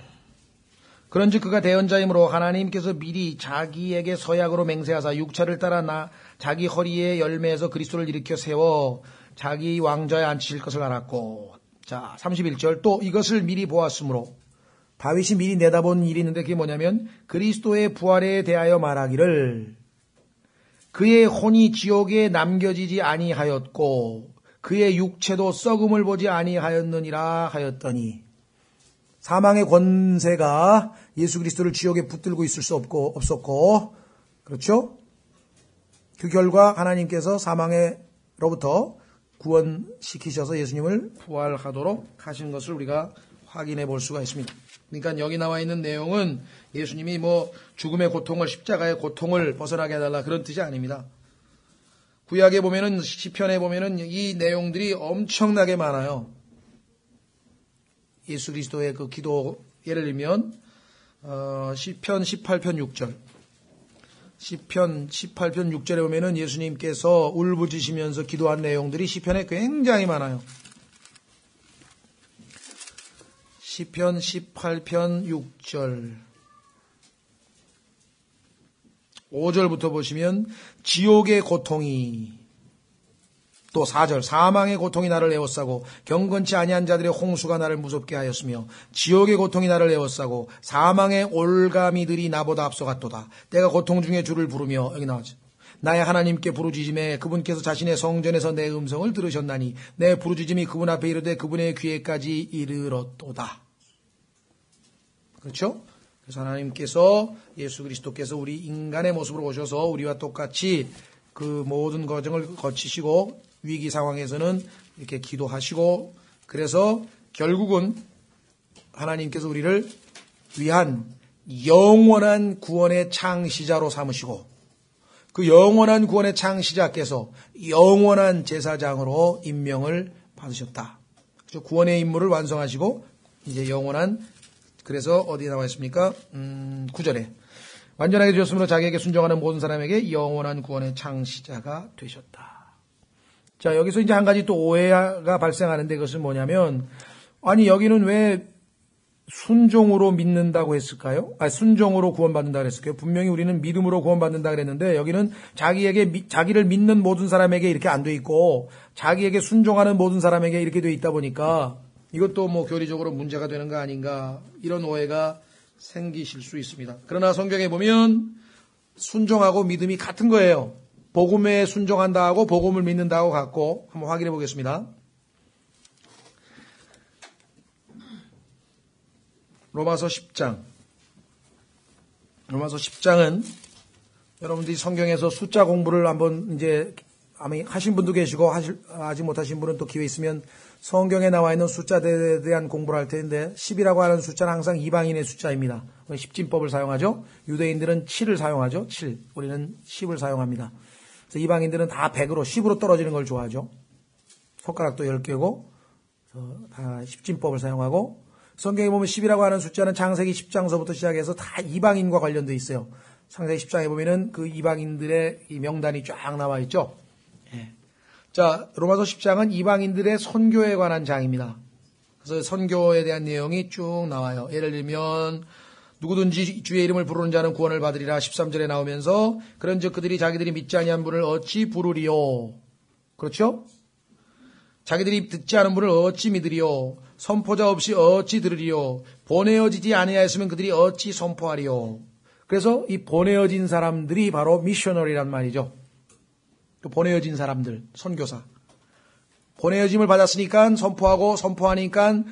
그런즉 그가 대언자이므로 하나님께서 미리 자기에게 서약으로 맹세하사 육차를 따라 자기 허리에 열매에서 그리스도를 일으켜 세워 자기 왕좌에 앉히실 것을 알았고. 자, 31절. 또 이것을 미리 보았으므로, 다윗이 미리 내다본 일이 있는데 그게 뭐냐면 그리스도의 부활에 대하여 말하기를 그의 혼이 지옥에 남겨지지 아니하였고 그의 육체도 썩음을 보지 아니하였느니라 하였더니, 사망의 권세가 예수 그리스도를 지옥에 붙들고 있을 수 없었고, 그렇죠? 그 결과 하나님께서 사망으로부터 구원시키셔서 예수님을 부활하도록 하신 것을 우리가 확인해 볼 수가 있습니다. 그러니까 여기 나와 있는 내용은 예수님이 뭐 죽음의 고통을, 십자가의 고통을 벗어나게 해달라 그런 뜻이 아닙니다. 구약에 보면은, 시편에 보면은 이 내용들이 엄청나게 많아요. 예수 그리스도의 그 기도, 예를 들면 시편 18편 6절. 시편 18편 6절에 보면은 예수님께서 울부짖으면서 기도한 내용들이 시편에 굉장히 많아요. 시편 18편 6절 5절부터 보시면 지옥의 고통이, 또 4절 사망의 고통이 나를 에워싸고 경건치 아니한 자들의 홍수가 나를 무섭게 하였으며 지옥의 고통이 나를 에워싸고 사망의 올가미들이 나보다 앞서갔도다. 내가 고통 중에 주를 부르며, 여기 나오죠. 나의 하나님께 부르짖음에 그분께서 자신의 성전에서 내 음성을 들으셨나니 내 부르짖음이 그분 앞에 이르되 그분의 귀에까지 이르렀도다. 그렇죠? 그래서 하나님께서, 예수 그리스도께서 우리 인간의 모습으로 오셔서 우리와 똑같이 그 모든 과정을 거치시고 위기 상황에서는 이렇게 기도하시고, 그래서 결국은 하나님께서 우리를 위한 영원한 구원의 창시자로 삼으시고, 그 영원한 구원의 창시자께서 영원한 제사장으로 임명을 받으셨다. 그래서 구원의 임무를 완성하시고 이제 영원한, 그래서 어디에 나와 있습니까? 9절에 완전하게 되셨으므로 자기에게 순종하는 모든 사람에게 영원한 구원의 창시자가 되셨다. 자, 여기서 이제 한 가지 또 오해가 발생하는데, 그것은 뭐냐면, 아니 여기는 왜 순종으로 믿는다고 했을까요? 순종으로 구원받는다고 그랬을까요? 분명히 우리는 믿음으로 구원받는다 그랬는데, 여기는 자기를 믿는 모든 사람에게 이렇게 안 돼 있고 자기에게 순종하는 모든 사람에게 이렇게 돼 있다 보니까 이것도 뭐 교리적으로 문제가 되는 거 아닌가, 이런 오해가 생기실 수 있습니다. 그러나 성경에 보면 순종하고 믿음이 같은 거예요. 복음에 순종한다 하고 복음을 믿는다 하고 같고, 한번 확인해 보겠습니다. 로마서 10장. 로마서 10장은 여러분들이 성경에서 숫자 공부를 한번 이제 아마 하신 분도 계시고 하지 못하신 분은 또 기회 있으면 성경에 나와 있는 숫자에 대한 공부를 할 텐데, 10이라고 하는 숫자는 항상 이방인의 숫자입니다. 우리 십진법을 사용하죠. 유대인들은 7을 사용하죠. 7. 우리는 10을 사용합니다. 그래서 이방인들은 다 100으로 10으로 떨어지는 걸 좋아하죠. 손가락도 10개고 다 십진법을 사용하고, 성경에 보면 10이라고 하는 숫자는 창세기 10장서부터 시작해서 다 이방인과 관련돼 있어요. 창세기 10장에 보면은 그 이방인들의 이 명단이 쫙 나와 있죠. 예. 자, 로마서 10장은 이방인들의 선교에 관한 장입니다. 그래서 선교에 대한 내용이 쭉 나와요. 예를 들면 누구든지 주의 이름을 부르는 자는 구원을 받으리라 13절에 나오면서, 그런즉 그들이 자기들이 믿지 아니한 분을 어찌 부르리요. 그렇죠? 자기들이 듣지 않은 분을 어찌 믿으리요. 선포자 없이 어찌 들으리요. 보내어지지 아니하였으면 그들이 어찌 선포하리요. 그래서 이 보내어진 사람들이 바로 미셔너리란 말이죠. 그 보내어진 사람들, 선교사. 보내어짐을 받았으니까 선포하고, 선포하니까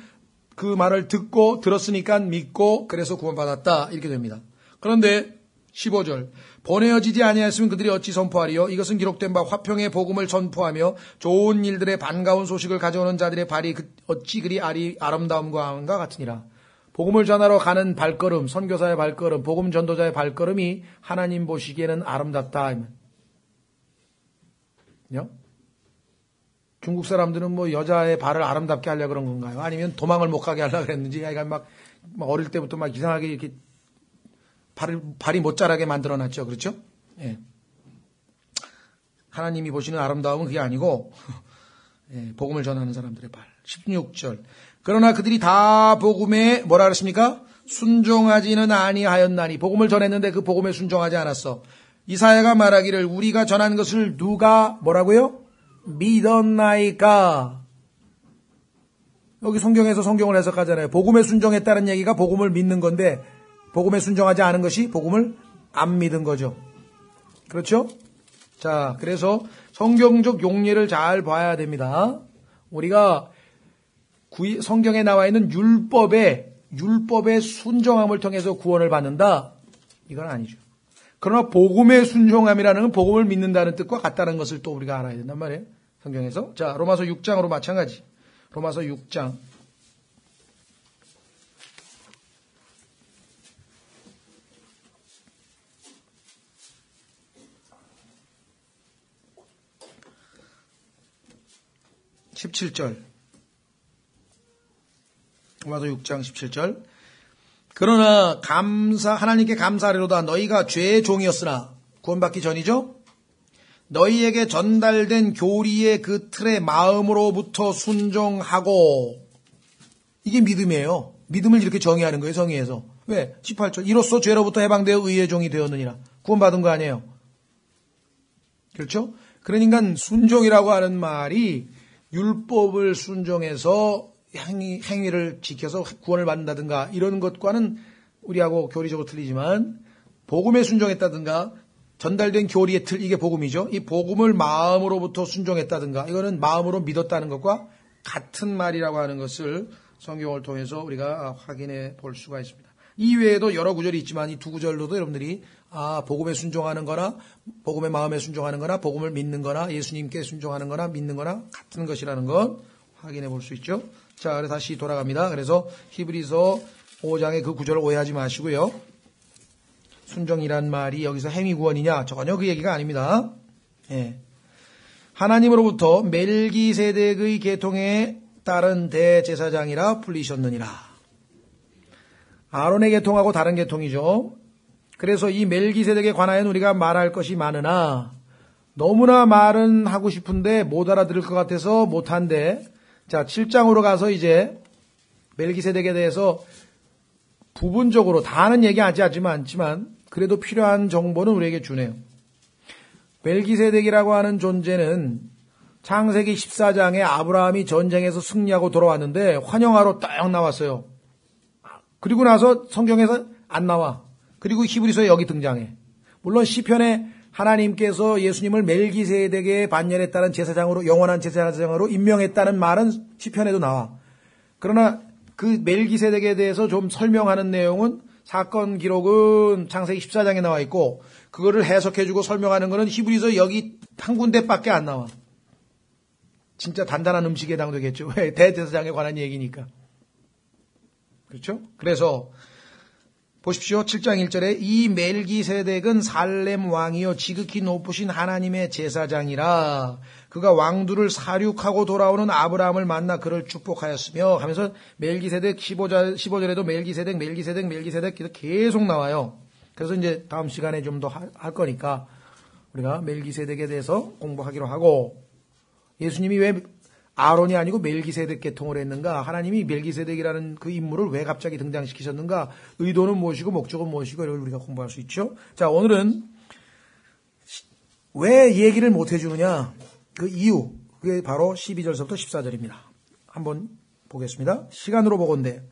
그 말을 듣고 들었으니까 믿고, 그래서 구원받았다, 이렇게 됩니다. 그런데 15절, 보내어지지 아니하였으면 그들이 어찌 선포하리요. 이것은 기록된 바 화평의 복음을 선포하며 좋은 일들의 반가운 소식을 가져오는 자들의 발이 어찌 그리 아름다움과 같으니라. 복음을 전하러 가는 발걸음, 선교사의 발걸음, 복음 전도자의 발걸음이 하나님 보시기에는 아름답다. 중국 사람들은 뭐 여자의 발을 아름답게 하려고 그런 건가요? 아니면 도망을 못 가게 하려고 그랬는지, 막 어릴 때부터 막 이상하게 이렇게 발이 못 자라게 만들어놨죠. 그렇죠? 예. 하나님이 보시는 아름다움은 그게 아니고, 예, 복음을 전하는 사람들의 발. 16절. 그러나 그들이 다 복음에 뭐라 그랬습니까? 순종하지는 아니하였나니. 복음을 전했는데 그 복음에 순종하지 않았어. 이사야가 말하기를 우리가 전한 것을 누가 뭐라고요? 믿었나이까. 여기 성경에서 성경을 해석하잖아요. 복음에 순종했다는 얘기가 복음을 믿는 건데 복음에 순종하지 않은 것이 복음을 안 믿은 거죠. 그렇죠? 자, 그래서 성경적 용례를 잘 봐야 됩니다. 우리가 성경에 나와 있는 율법의 순종함을 통해서 구원을 받는다. 이건 아니죠. 그러나 복음의 순종함이라는 건 복음을 믿는다는 뜻과 같다는 것을 또 우리가 알아야 된단 말이에요. 성경에서. 자, 로마서 6장으로 마찬가지. 로마서 6장. (17절) 로마서 6장 17절. 그러나 하나님께 감사하리로다. 너희가 죄의 종이었으나 구원받기 전이죠. 너희에게 전달된 교리의 그 틀에 마음으로부터 순종하고. 이게 믿음이에요. 믿음을 이렇게 정의하는 거예요. 성의에서. 왜? 18절. 이로써 죄로부터 해방되어 의의 종이 되었느니라. 구원받은 거 아니에요. 그렇죠? 그러니까 순종이라고 하는 말이 율법을 순종해서 행위를 지켜서 구원을 받는다든가 이런 것과는 우리하고 교리적으로 틀리지만, 복음에 순종했다든가 전달된 교리의 틀, 이게 복음이죠. 이 복음을 마음으로부터 순종했다든가 이거는 마음으로 믿었다는 것과 같은 말이라고 하는 것을 성경을 통해서 우리가 확인해 볼 수가 있습니다. 이외에도 여러 구절이 있지만 이 두 구절로도 여러분들이 복음에 순종하는 거나 복음의 마음에 순종하는 거나 복음을 믿는 거나 예수님께 순종하는 거나 믿는 거나 같은 것이라는 것 확인해 볼 수 있죠. 자, 그래서 다시 돌아갑니다. 그래서 히브리서 5장의 그 구절을 오해하지 마시고요. 순종이란 말이 여기서 행위 구원이냐? 전혀 그 얘기가 아닙니다. 예. 하나님으로부터 멜기세덱의 계통에 따른 대제사장이라 불리셨느니라. 아론의 계통하고 다른 계통이죠. 그래서 이 멜기세덱에 관하여는 우리가 말할 것이 많으나 너무나 말은 하고 싶은데 못 알아들을 것 같아서 못한데, 자, 7장으로 가서 이제 멜기세덱에 대해서 부분적으로 다는 얘기하지 않지만 그래도 필요한 정보는 우리에게 주네요. 멜기세덱이라고 하는 존재는 창세기 14장에 아브라함이 전쟁에서 승리하고 돌아왔는데 환영하러 딱 나왔어요. 그리고 나서 성경에서 안 나와. 그리고 히브리서에 여기 등장해. 물론 시편에 하나님께서 예수님을 멜기세덱의 반열에 따른 제사장으로, 영원한 제사장으로 임명했다는 말은 시편에도 나와. 그러나 그 멜기세덱에 대해서 좀 설명하는 내용은 사건 기록은 창세기 14장에 나와 있고, 그거를 해석해주고 설명하는 거는 히브리서 여기 한 군데밖에 안 나와. 진짜 단단한 음식에 해당되겠죠. 대제사장에 관한 얘기니까. 그렇죠? 그래서 보십시오. 7장 1절에 이 멜기세덱은 살렘 왕이요 지극히 높으신 하나님의 제사장이라. 그가 왕들을 사륙하고 돌아오는 아브라함을 만나 그를 축복하였으며 하면서 멜기세덱 15절에도 멜기세덱 계속 나와요. 그래서 이제 다음 시간에 좀 더 할 거니까 우리가 멜기세덱에 대해서 공부하기로 하고, 예수님이 왜 아론이 아니고 멜기세덱 계통을 했는가? 하나님이 멜기세덱이라는 그 인물을 왜 갑자기 등장시키셨는가? 의도는 무엇이고 목적은 무엇이고 이걸 우리가 공부할 수 있죠. 자, 오늘은 왜 얘기를 못 해주느냐? 그 이유, 그게 바로 12절서부터 14절입니다. 한번 보겠습니다. 시간으로 보건대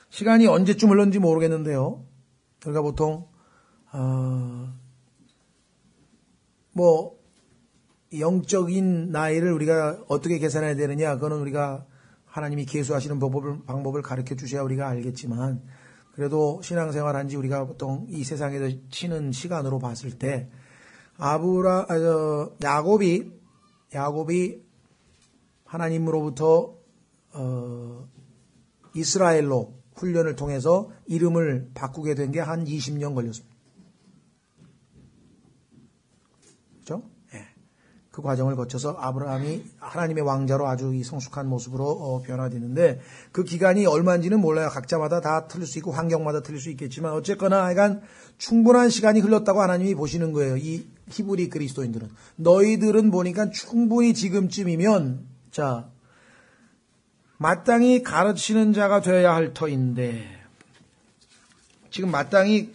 시간이 언제쯤 흘렀는지 모르겠는데요. 우리가 보통 영적인 나이를 우리가 어떻게 계산해야 되느냐, 그거는 우리가 하나님이 계수하시는 방법을 가르쳐 주셔야 우리가 알겠지만, 그래도 신앙생활 한지 우리가 보통 이 세상에서 치는 시간으로 봤을 때, 야곱이 하나님으로부터 이스라엘로 훈련을 통해서 이름을 바꾸게 된 게 한 20년 걸렸습니다. 그렇죠? 그 과정을 거쳐서 아브라함이 하나님의 왕자로 아주 성숙한 모습으로 변화되는데, 그 기간이 얼마인지는 몰라요. 각자마다 다 틀릴 수 있고 환경마다 틀릴 수 있겠지만 어쨌거나 하여간 충분한 시간이 흘렀다고 하나님이 보시는 거예요. 이 히브리 그리스도인들은. 너희들은 보니까 충분히 지금쯤이면 마땅히 가르치는 자가 되어야 할 터인데, 지금 마땅히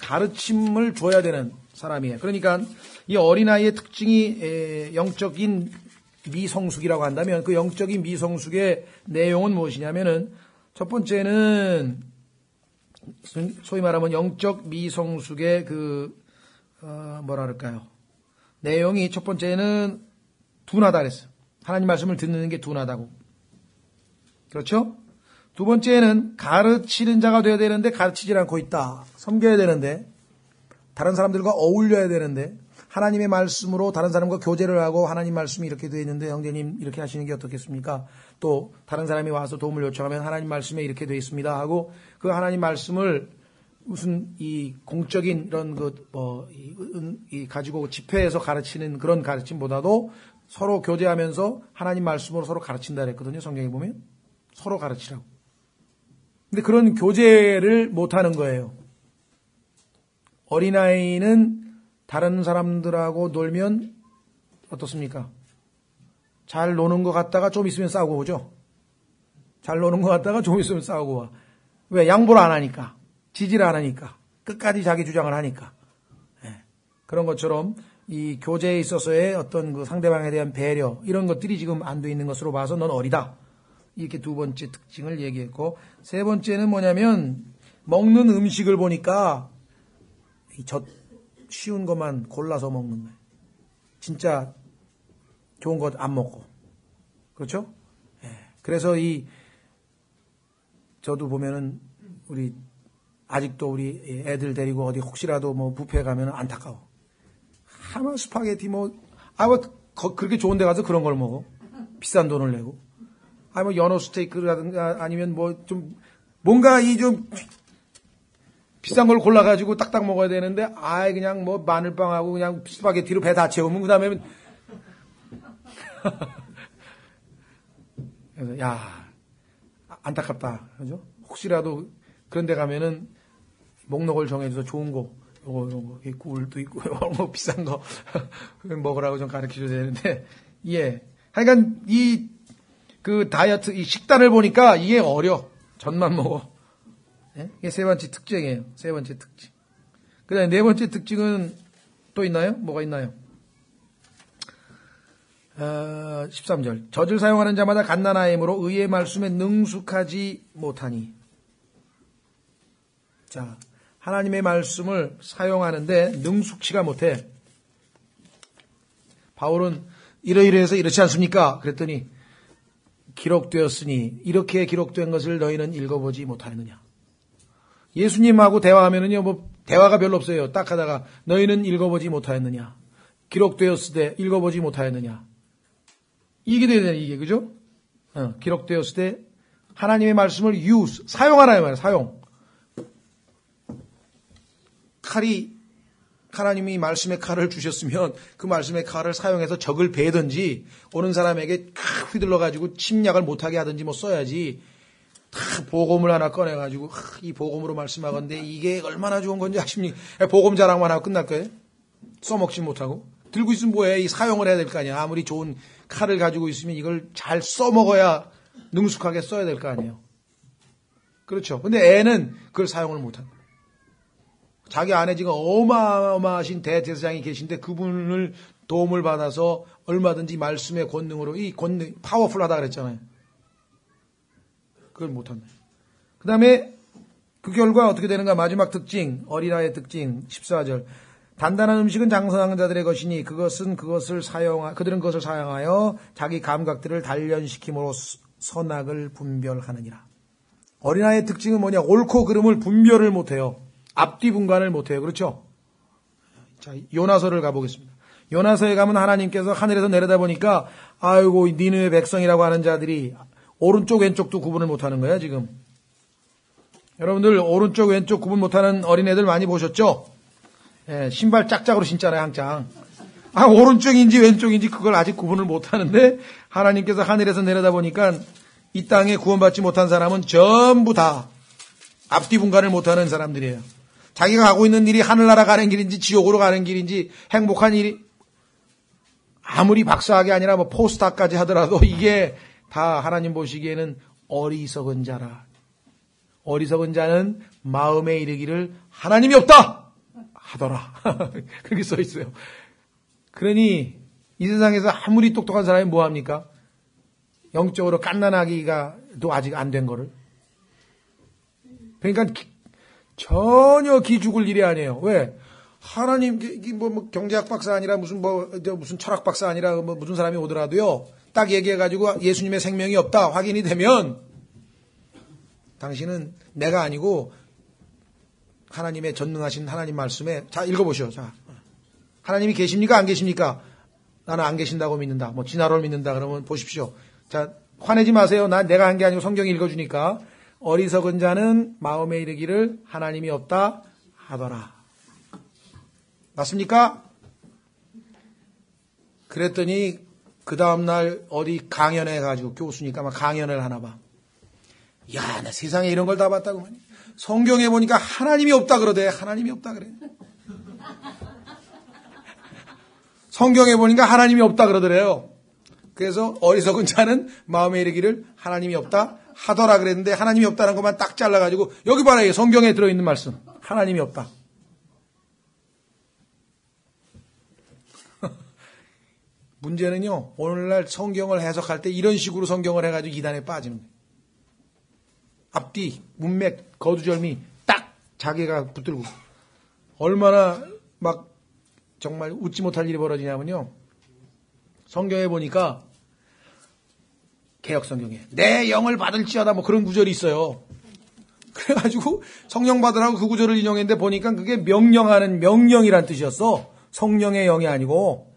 가르침을 줘야 되는 사람이에요. 그러니까 이 어린아이의 특징이 영적인 미성숙이라고 한다면 그 영적인 미성숙의 내용은 무엇이냐면은 첫 번째는 소위 말하면 영적 미성숙의 뭐라 그럴까요? 내용이 첫 번째는 둔하다 그랬어요. 하나님 말씀을 듣는 게 둔하다고. 그렇죠? 두 번째는 가르치는 자가 되어야 되는데 가르치질 않고 있다. 섬겨야 되는데 다른 사람들과 어울려야 되는데 하나님의 말씀으로 다른 사람과 교제를 하고 하나님 말씀이 이렇게 되어 있는데 형제님 이렇게 하시는 게 어떻겠습니까? 또 다른 사람이 와서 도움을 요청하면 하나님 말씀에 이렇게 되어 있습니다 하고 그 하나님 말씀을 무슨 이 공적인 이런 가지고 집회에서 가르치는 그런 가르침보다도 서로 교제하면서 하나님 말씀으로 서로 가르친다 그랬거든요. 성경에 보면 서로 가르치라고. 근데 그런 교제를 못하는 거예요. 어린아이는 다른 사람들하고 놀면 어떻습니까? 잘 노는 것 같다가 좀 있으면 싸우고 오죠. 잘 노는 것 같다가 좀 있으면 싸우고 와. 왜? 양보를 안 하니까. 지지를 안 하니까. 끝까지 자기 주장을 하니까. 네. 그런 것처럼 이 교제에 있어서의 어떤 그 상대방에 대한 배려 이런 것들이 지금 안 돼 있는 것으로 봐서 넌 어리다. 이렇게 두 번째 특징을 얘기했고 세 번째는 뭐냐면 먹는 음식을 보니까 쉬운 것만 골라서 먹는 거예요. 진짜 좋은 것 안 먹고. 그렇죠? 예. 그래서 저도 보면은 아직도 우리 애들 데리고 어디 혹시라도 뭐 뷔페 가면 안타까워. 하마 스파게티 그렇게 좋은 데 가서 그런 걸 먹어. 비싼 돈을 내고. 연어 스테이크라든가 아니면 뭔가 좀 비싼 걸 골라가지고 딱딱 먹어야 되는데, 그냥 마늘빵하고 그냥 스파게티로 배 다 채우면, 그 다음에, 그래서, 안타깝다. 그죠? 혹시라도 그런 데 가면은, 목록을 정해줘서 좋은 거, 요거, 꿀도 있고, 비싼 거, 먹으라고 좀 가르쳐 줘야 되는데, 예. 하여간, 다이어트, 이 식단을 보니까 이게 어려. 전만 먹어. 이게 세 번째 특징이에요. 세 번째 특징. 그 다음에 네 번째 특징은 또 있나요? 뭐가 있나요? 13절. 젖을 사용하는 자마다 갓난아이므로 의의 말씀에 능숙하지 못하니. 자, 하나님의 말씀을 사용하는데 능숙치가 못해. 바울은 이러이러해서 이렇지 않습니까? 그랬더니 기록되었으니 이렇게 기록된 것을 너희는 읽어보지 못하였느냐. 예수님하고 대화하면은요, 대화가 별로 없어요. 딱 하다가 너희는 읽어보지 못하였느냐. 기록되었을 때 읽어보지 못하였느냐. 이게 돼야 되는 이게, 그죠? 기록되었을 때 하나님의 말씀을 사용하라, 말이에요. 사용. 하나님이 말씀의 칼을 주셨으면 그 말씀의 칼을 사용해서 적을 베든지 오는 사람에게 휘둘러가지고 침략을 못하게 하든지 써야지. 복음을 하나 꺼내가지고 이 복음으로 말씀하건데 이게 얼마나 좋은 건지 아십니까? 복음 자랑만 하고 끝날 거예요? 써먹지 못하고. 들고 있으면 뭐해? 이 사용을 해야 될 거 아니야. 아무리 좋은 칼을 가지고 있으면 이걸 잘 써먹어야 능숙하게 써야 될 거 아니에요. 그렇죠. 근데 애는 그걸 사용을 못한다. 자기 안에 지금 어마어마하신 대제사장이 계신데 그분을 도움을 받아서 얼마든지 말씀의 권능으로 이 권능 파워풀하다 그랬잖아요. 그걸 못한다. 그 다음에 그 결과 어떻게 되는가? 마지막 특징, 어린아이의 특징 14절. 단단한 음식은 장성한 자들의 것이니 그들은 그것을 사용하여 자기 감각들을 단련시킴으로 선악을 분별하느니라. 어린아이의 특징은 뭐냐? 옳고 그름을 분별을 못해요. 앞뒤 분간을 못해요. 그렇죠? 자, 요나서를 가보겠습니다. 요나서에 가면 하나님께서 하늘에서 내려다보니까 아이고 니느웨 백성이라고 하는 자들이 오른쪽 왼쪽도 구분을 못하는 거야 지금. 여러분들 오른쪽 왼쪽 구분 못하는 어린애들 많이 보셨죠? 예, 신발 짝짝으로 신잖아요 항상. 오른쪽인지 왼쪽인지 그걸 아직 구분을 못하는데 하나님께서 하늘에서 내려다보니까 이 땅에 구원받지 못한 사람은 전부 다 앞뒤 분간을 못하는 사람들이에요. 자기가 가고 있는 일이 하늘나라 가는 길인지 지옥으로 가는 길인지 행복한 일이 아무리 박사학이 아니라 포스타까지 하더라도 이게 다 하나님 보시기에는 어리석은 자라. 어리석은 자는 마음에 이르기를 하나님이 없다 하더라. 그렇게 써 있어요. 그러니 이 세상에서 아무리 똑똑한 사람이 뭐합니까? 영적으로 갓난아기가 또 아직 안 된 거를. 그러니까 전혀 기죽을 일이 아니에요. 왜? 하나님, 뭐 경제학 박사 아니라 무슨 철학 박사 아니라 무슨 사람이 오더라도요, 딱 얘기해가지고 예수님의 생명이 없다 확인이 되면 당신은 내가 아니고 하나님의 전능하신 하나님 말씀에, 자, 읽어보시오. 자, 하나님이 계십니까? 안 계십니까? 나는 안 계신다고 믿는다. 뭐 진화론을 믿는다. 그러면 보십시오. 자, 화내지 마세요. 내가 한 게 아니고 성경이 읽어주니까. 어리석은 자는 마음에 이르기를 하나님이 없다 하더라. 맞습니까? 그랬더니 그 다음날 어디 강연해 가지고 교수니까 막 강연을 하나 봐. 야, 나 세상에 이런 걸 다 봤다고. 성경에 보니까 하나님이 없다 그러대. 하나님이 없다 그래. 성경에 보니까 하나님이 없다 그러더래요. 그래서 어리석은 자는 마음에 이르기를 하나님이 없다 하더라 그랬는데, 하나님이 없다는 것만 딱 잘라가지고 여기 봐라. 성경에 들어있는 말씀. 하나님이 없다. 문제는요, 오늘날 성경을 해석할 때 이런 식으로 성경을 해가지고 이단에 빠지는 거예요. 앞뒤, 문맥, 거두절미 딱 자기가 붙들고. 얼마나 막 정말 웃지 못할 일이 벌어지냐면요, 성경에 보니까 개역성경에 내 영을 받을지어다 뭐 그런 구절이 있어요. 그래가지고 성령 받으라고 그 구절을 인용했는데 보니까 그게 명령하는 명령이란 뜻이었어. 성령의 영이 아니고.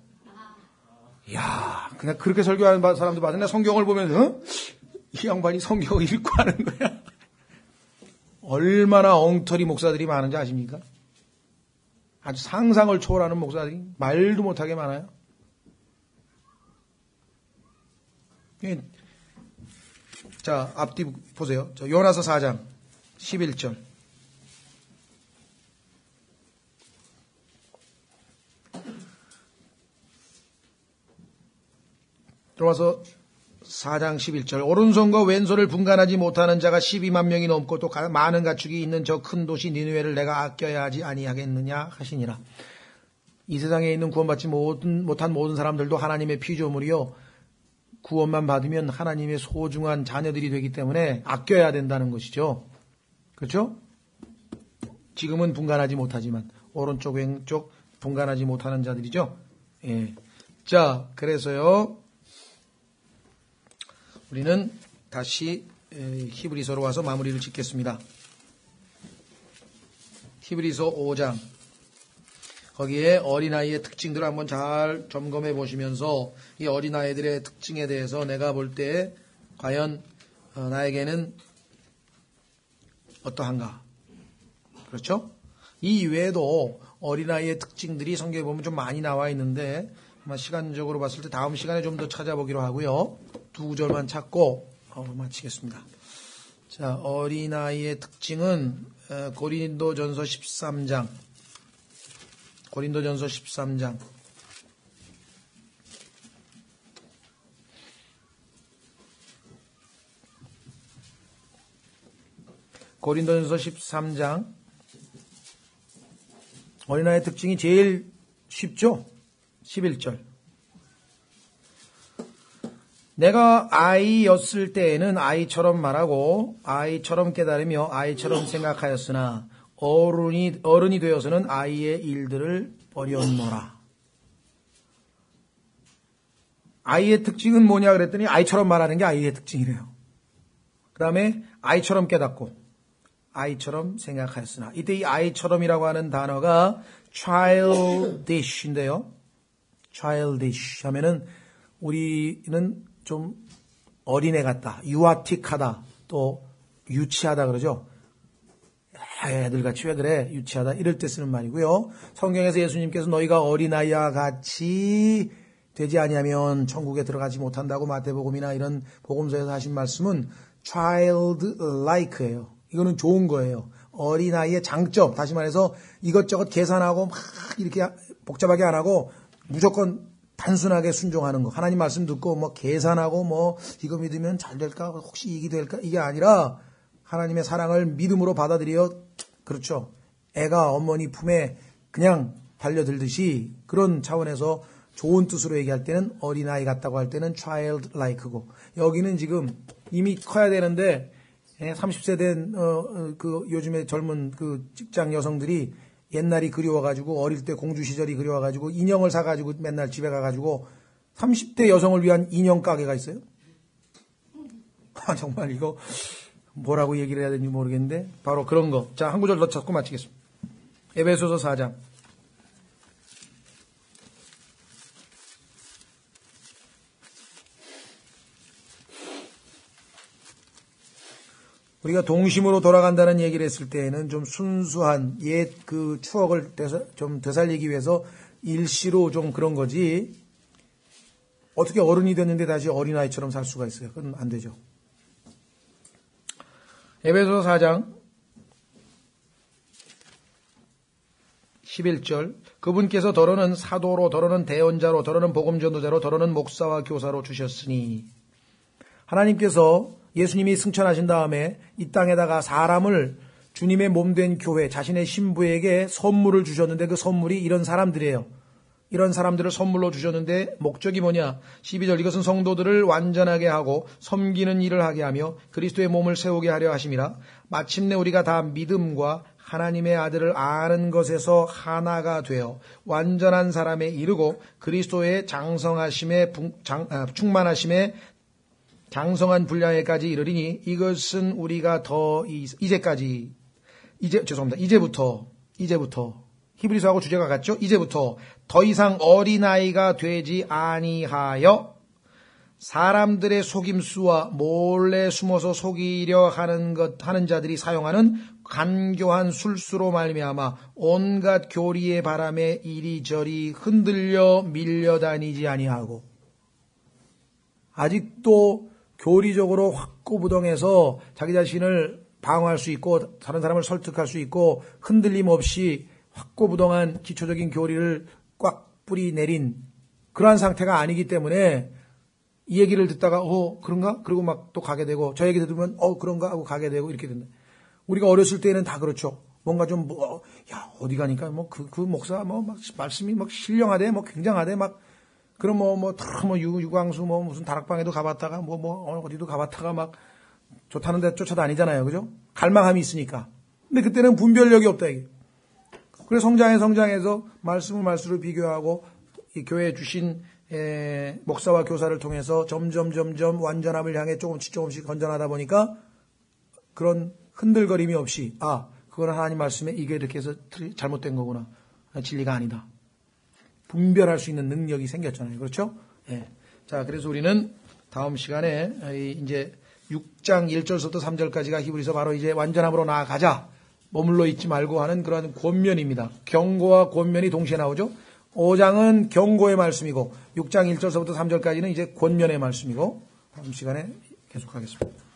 이야, 그냥 그렇게 설교하는 사람도 봤는데 성경을 보면 이 양반이 성경을 읽고 하는 거야. 얼마나 엉터리 목사들이 많은지 아십니까? 아주 상상을 초월하는 목사들이 말도 못하게 많아요. 자, 앞뒤 보세요. 저 요나서 4장 11절. 요나서 4장 11절. 오른손과 왼손을 분간하지 못하는 자가 12만 명이 넘고 또 많은 가축이 있는 저 큰 도시 니느웨를 내가 아껴야 하지 아니하겠느냐 하시니라. 이 세상에 있는 구원받지 못한 모든 사람들도 하나님의 피조물이요, 구원만 받으면 하나님의 소중한 자녀들이 되기 때문에 아껴야 된다는 것이죠. 그렇죠? 지금은 분간하지 못하지만 오른쪽 왼쪽 분간하지 못하는 자들이죠. 예. 자, 그래서요, 우리는 다시 히브리서로 와서 마무리를 짓겠습니다. 히브리서 5장. 거기에 어린아이의 특징들을 한번 잘 점검해 보시면서 이 어린아이들의 특징에 대해서 내가 볼 때 과연 나에게는 어떠한가. 그렇죠? 이 이외에도 어린아이의 특징들이 성경에 보면 좀 많이 나와 있는데 아마 시간적으로 봤을 때 다음 시간에 좀 더 찾아보기로 하고요. 두 구절만 찾고 마치겠습니다. 자, 어린아이의 특징은 고린도전서 13장. 고린도전서 13장. 고린도전서 13장. 어린아이의 특징이 제일 쉽죠? 11절. 내가 아이였을 때에는 아이처럼 말하고 아이처럼 깨달으며 아이처럼 생각하였으나 어른이 되어서는 아이의 일들을 버렸노라. 아이의 특징은 뭐냐 그랬더니 아이처럼 말하는 게 아이의 특징이래요. 그 다음에 아이처럼 깨닫고 아이처럼 생각하였으나, 이때 이 아이처럼이라고 하는 단어가 childish인데요. childish 하면은 우리는 좀 어린애 같다, 유아틱하다, 또 유치하다 그러죠. 애들같이 왜 그래, 유치하다, 이럴 때 쓰는 말이고요. 성경에서 예수님께서 너희가 어린아이와 같이 되지 아니하면 천국에 들어가지 못한다고 마태복음이나 이런 복음서에서 하신 말씀은 childlike예요. 이거는 좋은 거예요. 어린아이의 장점, 다시 말해서 이것저것 계산하고 막 이렇게 복잡하게 안 하고 무조건 단순하게 순종하는 거. 하나님 말씀 듣고 뭐 계산하고 뭐 이거 믿으면 잘 될까, 혹시 이게 될까, 이게 아니라 하나님의 사랑을 믿음으로 받아들여, 그렇죠. 애가 어머니 품에 그냥 달려들듯이 그런 차원에서 좋은 뜻으로 얘기할 때는 어린아이 같다고 할 때는 childlike고, 여기는 지금 이미 커야 되는데 30세 된 그 요즘에 젊은 그 직장 여성들이 옛날이 그리워가지고 어릴 때 공주 시절이 그리워가지고 인형을 사가지고 맨날 집에 가가지고 30대 여성을 위한 인형 가게가 있어요. 정말 이거 뭐라고 얘기를 해야 되는지 모르겠는데 바로 그런 거. 자, 한 구절 더 찾고 마치겠습니다. 에베소서 4장. 우리가 동심으로 돌아간다는 얘기를 했을 때에는 좀 순수한 옛 그 추억을 좀 되살리기 위해서 일시로 좀 그런 거지, 어떻게 어른이 됐는데 다시 어린아이처럼 살 수가 있어요? 그건 안 되죠. 에베소서 4장 11절. 그분께서 더러는 사도로, 더러는 대언자로, 더러는 복음전도자로, 더러는 목사와 교사로 주셨으니, 하나님께서 예수님이 승천하신 다음에 이 땅에다가 사람을 주님의 몸된 교회, 자신의 신부에게 선물을 주셨는데 그 선물이 이런 사람들이에요. 이런 사람들을 선물로 주셨는데 목적이 뭐냐? 12절. 이것은 성도들을 완전하게 하고 섬기는 일을 하게 하며 그리스도의 몸을 세우게 하려 하심이라. 마침내 우리가 다 믿음과 하나님의 아들을 아는 것에서 하나가 되어 완전한 사람에 이르고 그리스도의 장성하심에 충만하심에 장성한 분량에까지 이르리니, 이것은 우리가 더 이제부터 히브리서하고 주제가 같죠? 이제부터 더 이상 어린아이가 되지 아니하여 사람들의 속임수와 몰래 숨어서 속이려 하는 자들이 사용하는 간교한 술수로 말미암아 온갖 교리의 바람에 이리저리 흔들려 밀려다니지 아니하고, 아직도 교리적으로 확고부동해서 자기 자신을 방어할 수 있고 다른 사람을 설득할 수 있고 흔들림 없이 확고부동한 기초적인 교리를 꽉 뿌리 내린 그러한 상태가 아니기 때문에 이 얘기를 듣다가 그런가? 그리고 막 또 가게 되고, 저 얘기 들으면 그런가? 하고 가게 되고 이렇게 된다. 우리가 어렸을 때는 다 그렇죠. 뭔가 좀 어디 가니까 그 목사 막 말씀이 막 신령하대, 굉장하대, 그럼 유광수 무슨 다락방에도 가봤다가 어디도 가봤다가 막 좋다는 데 쫓아다니잖아요. 그죠? 갈망함이 있으니까. 근데 그때는 분별력이 없다 이게. 그래서 성장해서 말씀을 비교하고 이 교회에 주신 목사와 교사를 통해서 점점 완전함을 향해 조금씩 건전하다 보니까 그런 흔들거림이 없이, 그건 하나님 말씀에 이게 이렇게 해서 잘못된 거구나, 진리가 아니다, 분별할 수 있는 능력이 생겼잖아요. 그렇죠? 예. 자, 그래서 우리는 다음 시간에 이제 6장 1절부터 3절까지가 히브리서 바로 이제 완전함으로 나아가자, 머물러 있지 말고 하는 그런 권면입니다. 경고와 권면이 동시에 나오죠. 5장은 경고의 말씀이고 6장 1절부터 3절까지는 이제 권면의 말씀이고, 다음 시간에 계속하겠습니다.